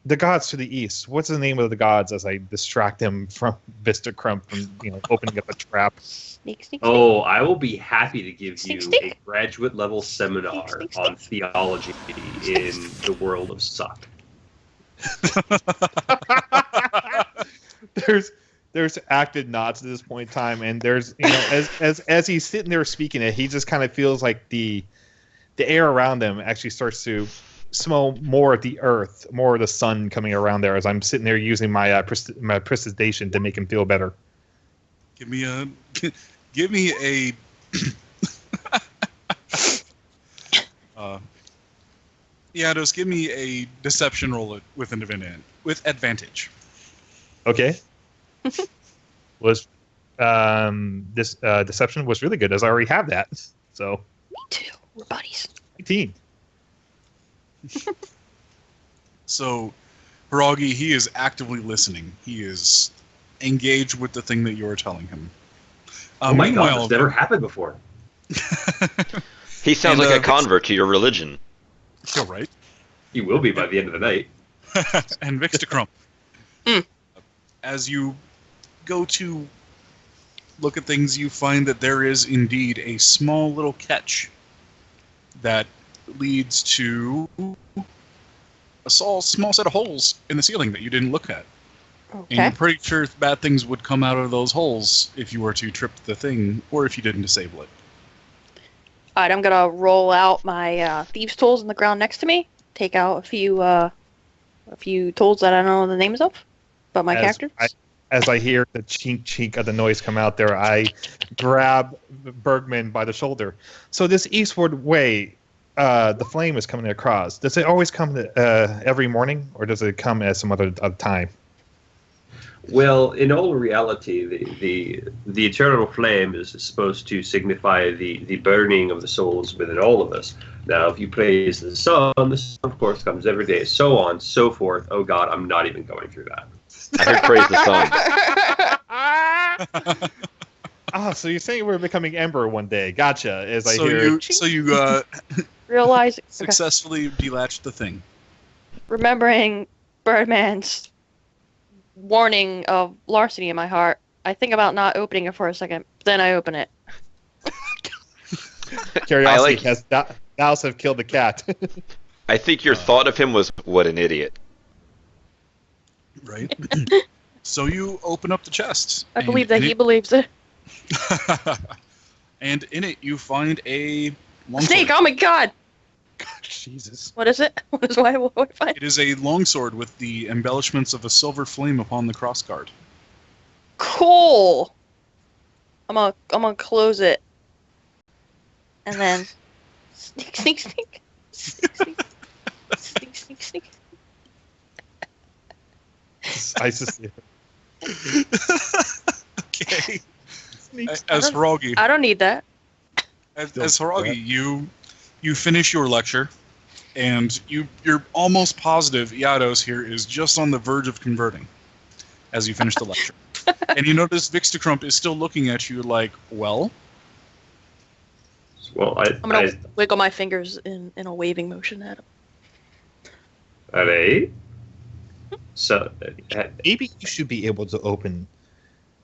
the gods to the east? What's the name of the gods as I distract him from Vistacrump from opening up a trap? Sneak, sneak, sneak. Oh, I will be happy to give Sneak, you sneak. a graduate level seminar Sneak, sneak, on theology in the world of suck. There's active nods at this point in time, and there's as he's sitting there speaking it, he just kind of feels like the air around him actually starts to smell more of the earth, more of the sun coming around there as I'm sitting there using my prestidigitation to make him feel better. Give me a just give me a deception roll with advantage. Okay. Was this deception was really good as I already have that. So Me too. We're buddies. 18. So, Hiragi, he is actively listening. He is engaged with the thing that you are telling him. Oh my god, Meanwhile, that's never happened before. He sounds And, like a convert to your religion. You're right. He will be by the end of the night. And Vixtacrump. Mm. As you go to look at things, you find that there is indeed a small little catch that leads to a small set of holes in the ceiling that you didn't look at. And Okay. you're pretty sure bad things would come out of those holes if you were to trip the thing or if you didn't disable it. All right. I'm gonna roll out my thieves' tools in the ground next to me. Take out a few tools that I don't know the names of, but my characters. As I hear the chink of the noise come out there, I grab Bergman by the shoulder. So this eastward way, the flame is coming across. Does it always come every morning, or does it come at some other time? Well, in all reality, the eternal flame is supposed to signify the burning of the souls within all of us. Now, if you praise the sun, of course, comes every day, so on, so forth. Oh God, I'm not even going through that. I heard praise the sun. So you're saying we're becoming Ember one day? Gotcha. As I So hear, you Realize. Okay. successfully delatched the thing. Remembering Birdman's warning of larceny in my heart, I think about not opening it for a second. Then I open it. Curiosity has Dallas have killed the cat. I think your thought of him was, what an idiot. Right. So you open up the chest. I believe that he believes it. And in it you find a longsword. Snake! Oh my god! Jesus. What is it? What do I find? It is a longsword with the embellishments of a silver flame upon the crossguard. Cool! I'm gonna close it. And then... Sneak, sneak, sneak. Sneak, sneak. Sneak, sneak, sneak. ISIS. Okay. As Hirogi, I don't need that. as Hirogi, you finish your lecture, and you're almost positive Yados here is just on the verge of converting as you finish the lecture. And you notice Vixtakrump is still looking at you like, well? Well, I'm gonna wiggle my fingers in a waving motion at him. Alright. So, Maybe you should be able to open.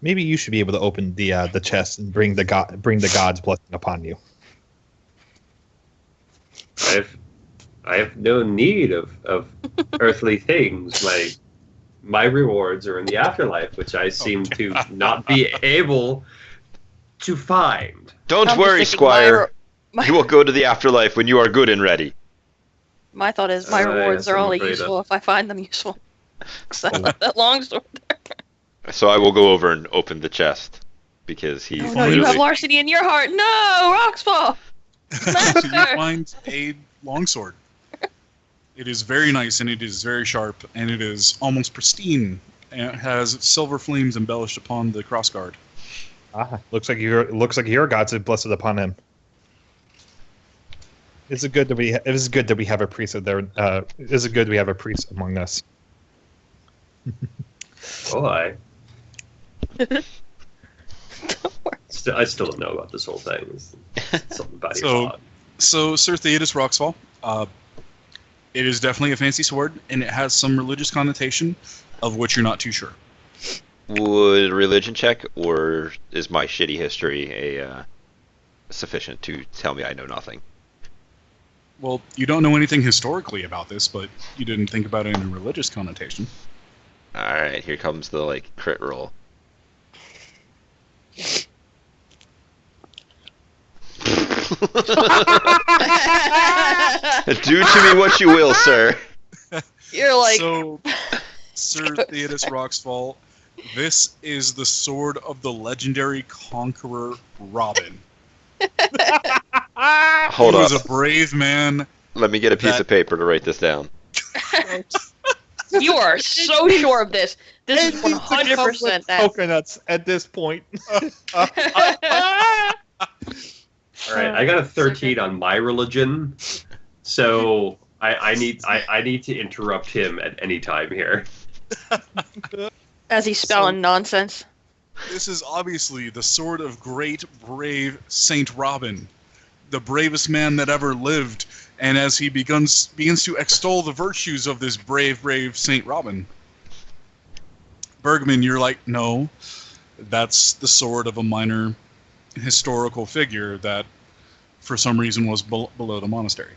Maybe you should be able to open the chest and bring the God's blessing upon you. I have no need of earthly things. My rewards are in the afterlife, which I seem to not be able to find. Don't I'm worry, just thinking Squire. my- You will go to the afterlife when you are good and ready. My thought is my rewards yes, are I'm only afraid useful if I find them useful. Because I left that longsword there. So I will go over and open the chest because he. Oh no, you have literally- larceny in your heart. No, rocks fall. So you find a longsword. It is very nice, and it is very sharp, and it is almost pristine, and it has silver flames embellished upon the crossguard. Looks like your God's have blessed upon him. Is it good that we have a priest there? Is it good we have a priest among us? Oh, I still don't know about this whole thing. It's something about your thought. So Sir Theodos Roxfall, it is definitely a fancy sword, and it has some religious connotation, of which you're not too sure. Would religion check, or is my shitty history sufficient to tell me I know nothing? Well, you don't know anything historically about this, but you didn't think about it in a religious connotation. All right, here comes the crit roll. Do to me what you will, sir. You're like, So, Sir Theodos Roxfall, this is the sword of the legendary conqueror Robin. Hold He up. was a brave man. Let me get a piece of paper to write this down. you are so sure of this. This is 100% that. Coconuts at this point. All right, I got a 13 on my religion, so I need to interrupt him at any time here. As he's spelling nonsense. This is obviously the sword of great, brave Saint Robin, the bravest man that ever lived. And as he begins to extol the virtues of this brave Saint Robin, Bergman, you're like, no, that's the sword of a minor historical figure that, for some reason, was below the monastery.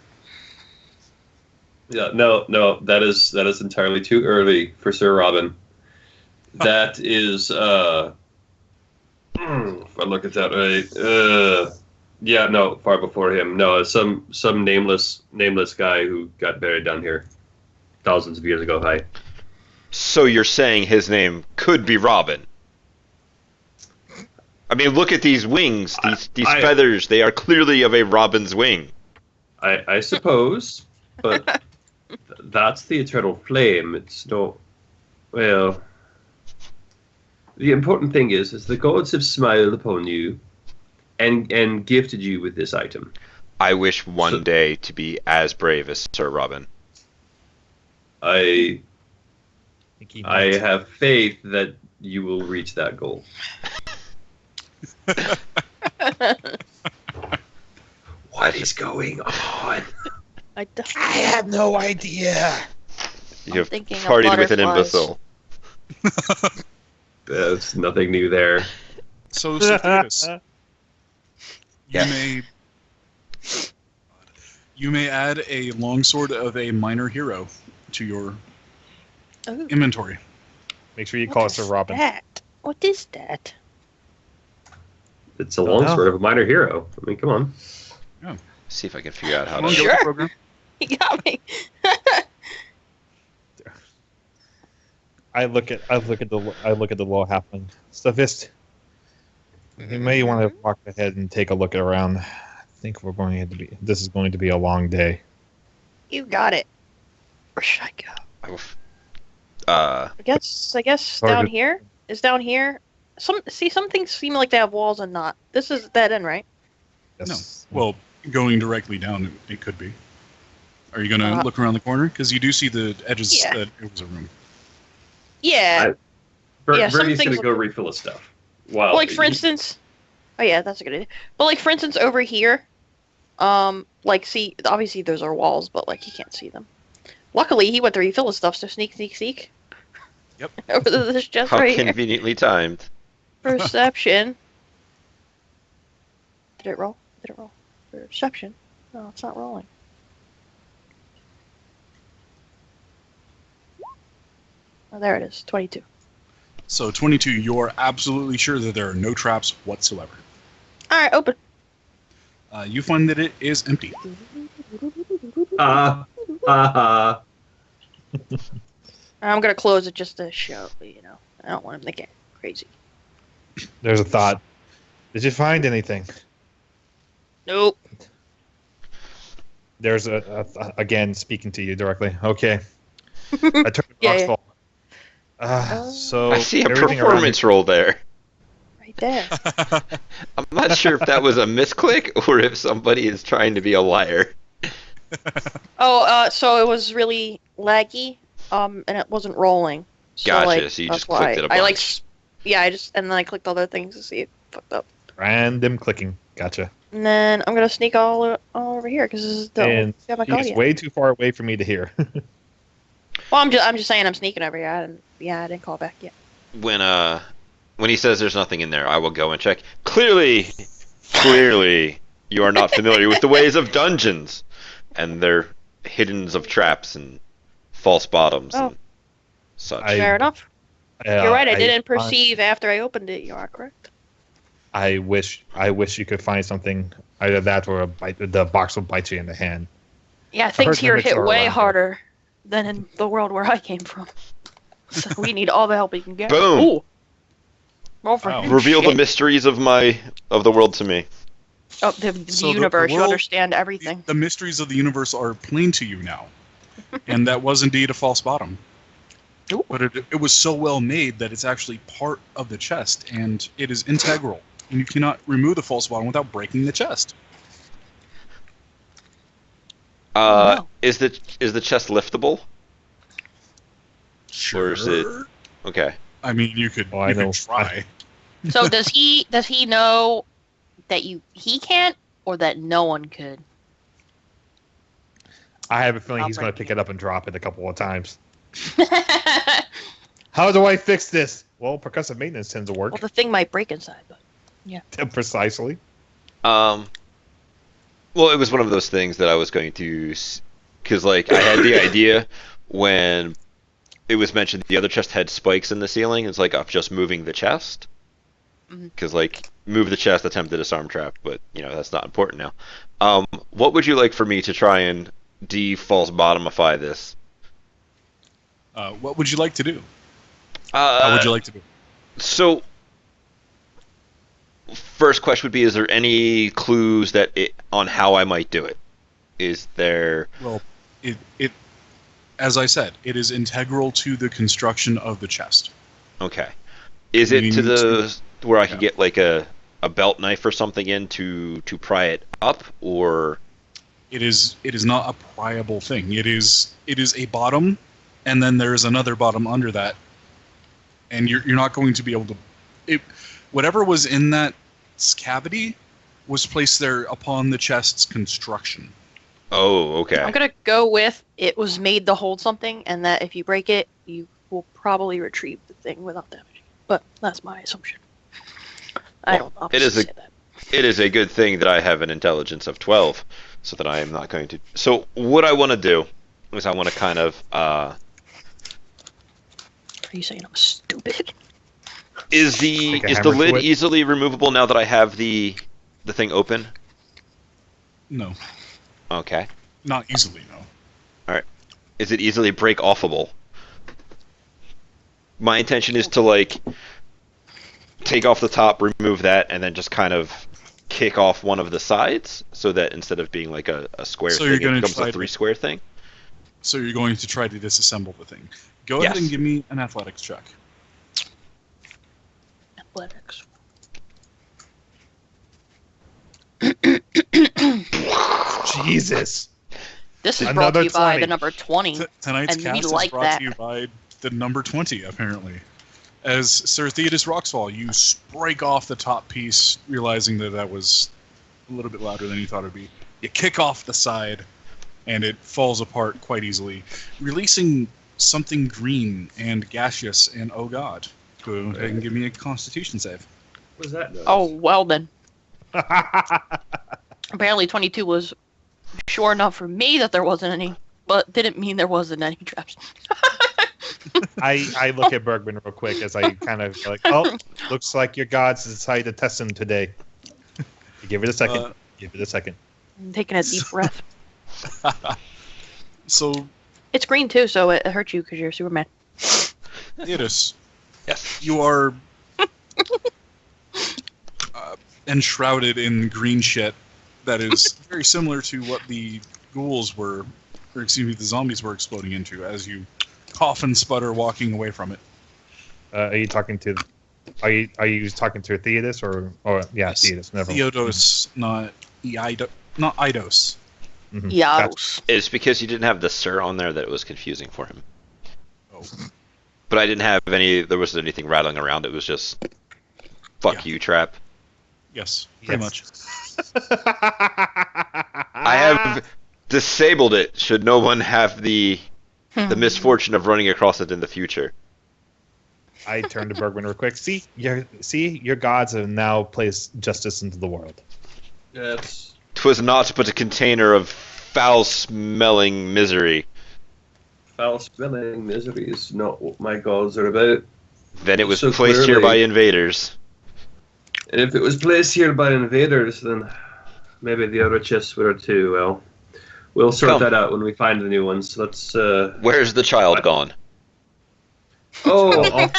Yeah, no, that is entirely too early for Sir Robin. That is, if I look at that right, yeah, no, far before him. No, some nameless guy who got buried down here thousands of years ago. Hi. So you're saying his name could be Robin? I mean, look at these wings, these feathers. They are clearly of a robin's wing. I suppose, but that's the eternal flame. It's not. Well, the important thing is the gods have smiled upon you, and gifted you with this item. I wish one day to be as brave as Sir Robin. I have faith that you will reach that goal. What is going on? I have no idea. You I'm have thinking of partied with an butterflies. imbecile. There's nothing new there. So Thetis, Yes. you may add a longsword of a minor hero to your Ooh, inventory. Make sure you what call us is Sir Robin. that? What is that? It's a Don't longsword know. of a minor hero. I mean, come on. See if I can figure out how Come on, to. get with the Sure. program. You got me. I look at the little halfling. Stavist, you may want to walk ahead and take a look around. I think we're going to be. This is going to be a long day. You got it. Where should I go? Uh, I guess Hard down to- here. Is down here. Some things seem like they have walls and not. This is that end, right? Yes. Well, going directly down, it could be. Are you going to look around the corner? Because you do see the edges Yeah. that it was a room. Yeah. Yeah, some Bernie's things gonna go refill his stuff. Wow. Like for instance, oh yeah, that's a good idea. But like for instance, over here, like see, obviously those are walls, but like you can't see them. Luckily, he went to refill his stuff, so sneak. Yep. Over this chest how right here. conveniently timed. Perception. Did it roll? Perception. No, it's not rolling. Oh, there it is. 22. So 22, you're absolutely sure that there are no traps whatsoever. All right, open. You find that it is empty. I'm gonna close it just to show, you know. I don't want him to get crazy. There's a thought. Did you find anything? Nope. There's again speaking to you directly. Okay. I turned the Yeah, box yeah. full. So I see a everything around performance roll there. Right there. I'm not sure if that was a misclick or if somebody is trying to be a liar. So it was really laggy, and it wasn't rolling. So, Gotcha, like, so you that's just clicked why it a I like, bunch. and then I clicked other things to see it fucked up. Random clicking. Gotcha. And then I'm gonna sneak all over here because this is the And yeah, my god, he's yeah. way too far away for me to hear. Well, I'm just saying I'm sneaking over here. I didn't call back yet. When he says there's nothing in there, I will go and check. Clearly, you are not familiar with the ways of dungeons and their hiddens of traps and false bottoms and such. Fair enough. You're right. I didn't I- perceive after I opened it. You are correct. I wish you could find something, either that or the box will bite you in the hand. Yeah, heard things here mimics hit are way around harder than in the world where I came from. So we need all the help we can get. Boom. Ooh. Roll for Wow. him. Reveal the Shit. mysteries of the world to me. Oh, the So the universe. You world- understand everything. The mysteries of the universe are plain to you now. And that was indeed a false bottom. Ooh. But it was so well made that it's actually part of the chest, and it is integral. And you cannot remove the false bottom without breaking the chest. no. Is the chest liftable? Sure. Or is it- Okay. I mean, you could, Oh, I you could know. try. So does he know that he can't or that no one could? I have a feeling I'll he's going to break pick it up and drop it a couple of times. How do I fix this? Well, percussive maintenance tends to work. Well, the thing might break inside, but Precisely. Well, it was one of those things that I was going to, because like I had the idea when it was mentioned the other chest had spikes in the ceiling. It's like, I'm just moving the chest, because like move the chest, attempt to disarm trap, but you know that's not important now. What would you like for me to try and false bottomify this? What would you like to do? How would you like to do? So, first question would be: is there any clues on how I might do it? Is there? Well, it as I said, it is integral to the construction of the chest. Okay. Is it You to need the where I could yeah. get like a belt knife or something in to pry it up, or? It is not a pryable thing. It is a bottom, and then there's another bottom under that, and you're not going to be able to. Whatever was in that cavity was placed there upon the chest's construction. Oh, okay. I'm gonna go with it was made to hold something, and that if you break it, you will probably retrieve the thing without damaging. But that's my assumption. I Well, don't it is obviously say that. It is a good thing that I have an intelligence of 12, so that I am not going to. So what I want to do is I want to kind of Are you saying I'm stupid? is Take a the hammer to lid it. easily removable now that I have the thing open? No, Okay. not easily. No. Is it easily break offable? My intention is to like take off the top, remove that, and then just kind of kick off one of the sides, so that instead of being like a square So thing, you're gonna it becomes try a to- 3-square thing. So you're going to try to disassemble the thing. Go ahead Yes. and give me an athletics check. Athletics. Jesus. This is brought Another to you by 20. the number 20. Tonight's And we cast is like brought that. to you by the number 20, apparently. As Sir Theodus Roxfall, you break off the top piece, realizing that was a little bit louder than you thought it would be. You kick off the side, and it falls apart quite easily, releasing something green and gaseous, and oh god. Go ahead and give me a constitution save. What was that? Noise? Oh, well then. Apparently 22 was sure enough for me that there wasn't any, but didn't mean there wasn't any traps. I look at Bergman real quick as I kind of like, oh, looks like your gods decided to test him today. Give it a second. Give it a second. I'm taking a deep breath. So, It's green too, so it hurts you because you're Superman. Theodus, Yes. you are enshrouded in green shit that is very similar to what the ghouls were, or excuse me, the zombies were exploding into as you cough and sputter walking away from it. Are you talking to? Are you talking to Theodus or yeah, Yes. Theodus? Never. Theodos, not not Eidos. Mhm. Yados. It's because you didn't have the sir on there that it was confusing for him. Oh. But I didn't have any. There wasn't anything rattling around. It was just fuck Yeah. you, trap. Yes, pretty much. I have disabled it. Should no one have the misfortune of running across it in the future. I turn to Bergman real quick. See, your gods have now placed justice into the world. Yes. 'Twas naught but a container of foul-smelling misery. Foul smelling misery is not what my gods are about. Then it was So placed here clearly- by invaders. And if it was placed here by invaders, then maybe the other chests were too. Well, we'll sort Come. that out when we find the new ones. Let's. Where's the child gone? Oh,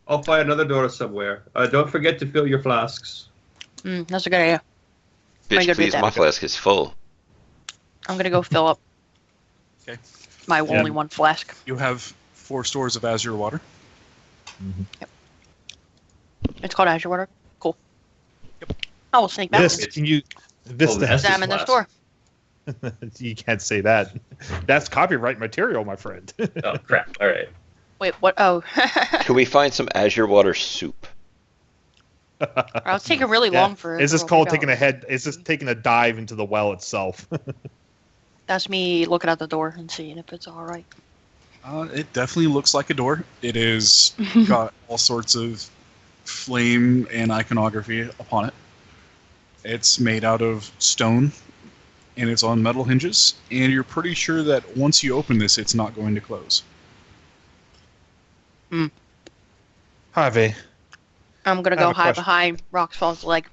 I'll find another door somewhere. Don't forget to fill your flasks. That's a good idea. Very Bitch, good please, with my that. flask is full. I'm gonna go fill up Okay. my Yeah. only one flask. You have 4 stores of azure water. It's called Azure Water. Cool. I will sneak back This and can you? This Oh, that's- examine their flask. store. you can't say that. That's copyright material, my friend. Oh crap! All right. Wait, what? Oh. Can we find some azure water soup? I was taking really Yeah. long for it. Is this to called work taking out. a head? Is this taking a dive into the well itself? That's me looking at the door and seeing if it's all right. It definitely looks like a door. It is got all sorts of flame and iconography upon it. It's made out of stone, and it's on metal hinges, and you're pretty sure that once you open this, it's not going to close. Harvey, I'm gonna I have go a hide question. behind Roxfall's leg.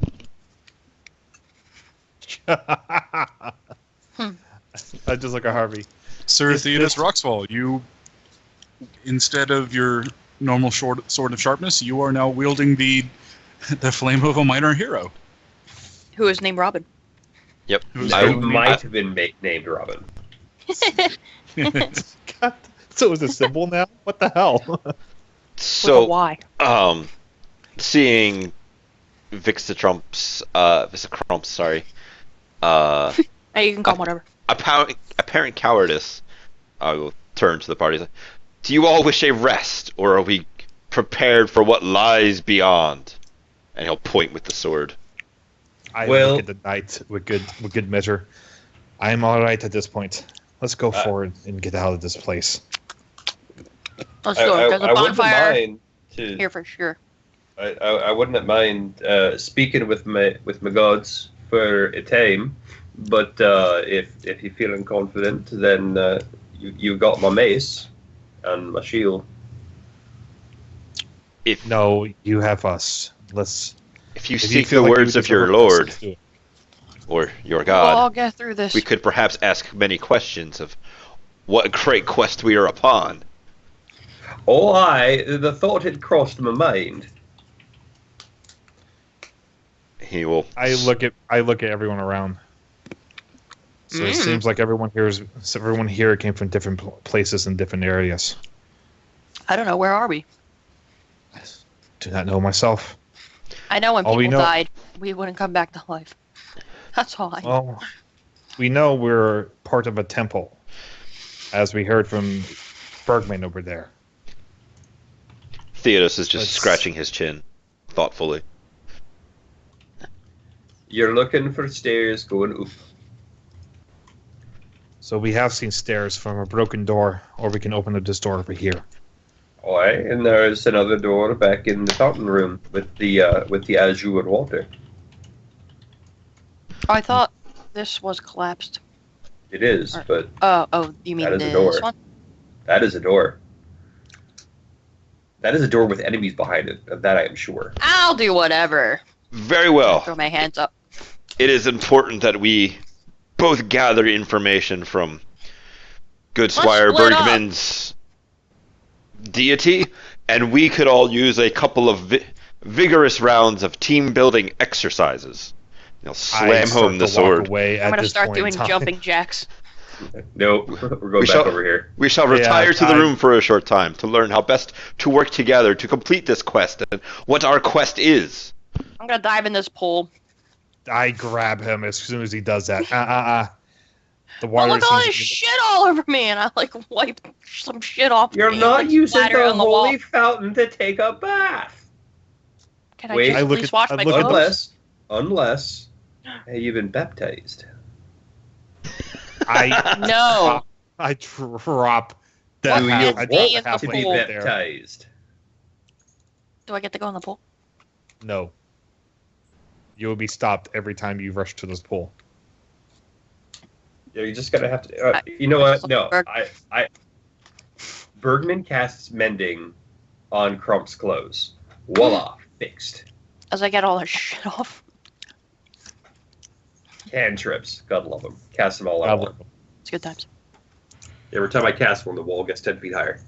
I just look at Harvey. Sir Is Theodus this- Roxfall, you, instead of your normal sword of sharpness, you are now wielding the flame of a minor hero. Who is named Robin. Yep. Who's I I- might have been named Robin. God, so is it symbol now? What the hell? With a So, Y. seeing Vista Crumps, sorry, Hey, you can call him whatever. apparent cowardice, I will turn to the party. Do you all wish a rest, or are we prepared for what lies beyond? And he'll point with the sword. I Well- look at the knight with good measure. I'm all right at this point. Let's go forward and get out of this place. Let's go. There's a I wouldn't bonfire mind to. here for sure. I wouldn't mind speaking with my gods for a time, but if you're feeling confident, then you got my mace and my shield. No, you have us. If you seek the words of your lord or your We'll all god, get through this. we could perhaps ask many questions of what great quest we are upon. Oh, the thought had crossed my mind. He will. I look at everyone around. So it seems like everyone here came from different places and different areas. I don't know. Where are we? Do not know myself. I know when All we people know- died, we wouldn't come back to life. That's all I know. Well, we know we're part of a temple, as we heard from Bergman over there. Theodos is just Let's- scratching his chin, thoughtfully. You're looking for stairs going oof. So we have seen stairs from a broken door, or we can open up this door over here. Alright, and there's another door back in the fountain room with the azure water. Oh, I thought this was collapsed. It is, but Oh, you mean That is a this door. one? that is a door. That is a door with enemies behind it. Of that I am sure. I'll do whatever. Very well. Throw my hands up. It is important that we both gather information from good Let's Squire split up. Bergman's deity, and we could all use a couple of vigorous rounds of team-building exercises. You'll slam home the sword. I'm gonna start doing jumping jacks. Nope, we're going We back shall- over here. We shall Yeah, retire to the I- room for a short time to learn how best to work together to complete this quest and what our quest is. I'm gonna dive in this pool. I grab him as soon as he does that. The Oh, water look at all seems this to be- shit all over me, and I wipe some shit off. You're me, not like, using splatter the on wall. holy fountain to take a bath. Can I Wait. just I at look least at- wash I my look at clothes? Unless you've been baptized. No. I drop the What Do half- you I is drop me the in the half To plate be pool? there. baptized. Do I get to go in the pool? No. You will be stopped every time you rush to this pool. Yeah, you just gotta have to. You know what? No, Berg- Bergman casts mending on Crump's clothes. Voila, fixed. As I get all this shit off. Cantrips, God love them. Cast them all God out. love It's good times. Every time I cast one, the wall gets 10 feet higher.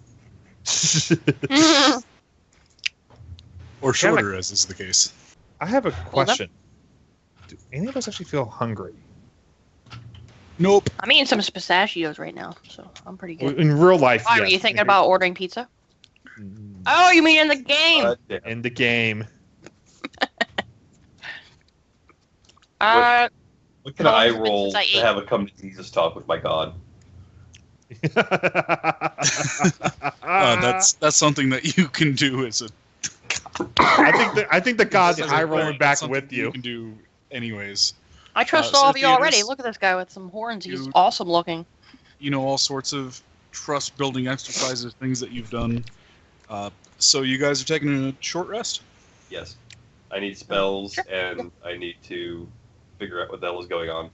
Or shorter, as is the case. I have a up. question. Do any of us actually feel hungry? Nope. I'm eating some pistachios right now, so I'm pretty good. In real life, Why, yes. were you thinking about ordering pizza? Oh, you mean in the game? In the game. What can How long I has it been roll since I to ate? have a come to Jesus talk with my God? That's something that you can do as a. I think the God as a I thing. rolling back That's something with you. can do anyways. I trust so all of you Theodos- already. Look at this guy with some horns. He's Dude. awesome looking. You know, all sorts of trust building exercises, things that you've done. So you guys are taking a short rest? Yes. I need spells, and I need to figure out what the hell is going on.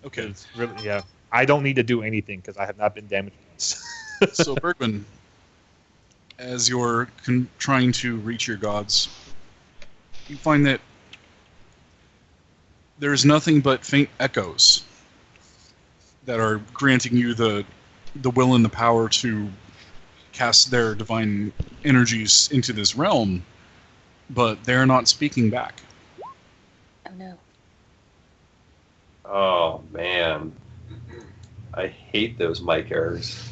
Okay. It's really, yeah. I don't need to do anything because I have not been damaged. So Bergman, as you're trying to reach your gods, you find that there's nothing but faint echoes that are granting you the will and the power to cast their divine energies into this realm, but they're not speaking back. Oh no. Oh, man. I hate those mic errors.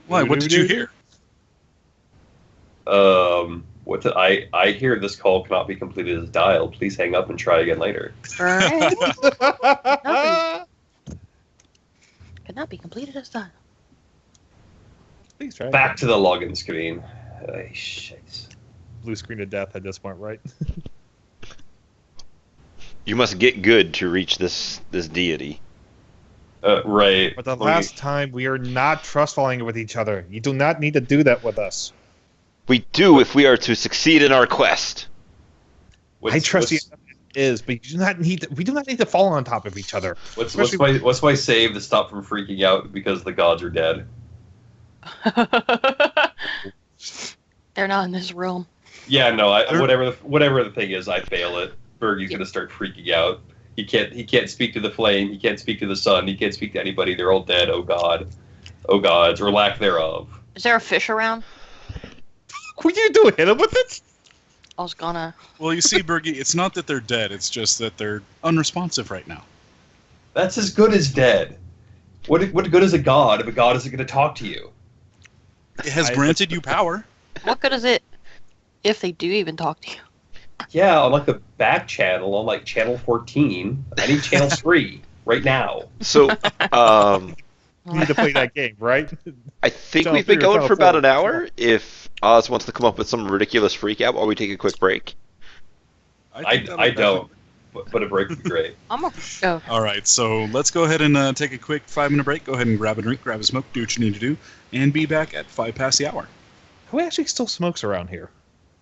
Why? What did you hear? I hear this call cannot be completed as dialed. Please hang up and try again later. Alright. Could not be completed as done. Please try. Back to the login screen. Ay, shit. Blue screen of death at this point, right? You must get good to reach this deity. Right. For the last time, we are not trust-falling with each other. You do not need to do that with us. We do if we are to succeed in our quest. I trust you is, but you do not need to, we do not need to fall on top of each other. What's my save to stop from freaking out because the gods are dead? They're not in this room. Yeah, no. Whatever the thing is, I fail it. Bergie's gonna start freaking out. He can't speak to the flame. He can't speak to the sun. He can't speak to anybody. They're all dead. Oh God, oh gods, or lack thereof. Is there a fish around? What are you doing? Hit him with it? I was gonna. Well, you see, Bergie, it's not that they're dead. It's just that they're unresponsive right now. That's as good as dead. What good is a god if a god isn't going to talk to you? It has granted you power. What good is it if they do even talk to you? Yeah, on like the back channel, on like channel 14. I need channel 3 right now. So, You need to play that game, right? I think Channel we've been 3 or going for channel about 4. an hour. If Oz wants to come up with some ridiculous freak out while we take a quick break. I don't, but a break would be great. I'm a go. All right, so let's go ahead and take a quick 5-minute break. Go ahead and grab a drink, grab a smoke, do what you need to do, and be back at 5 past the hour. Who actually still smokes around here?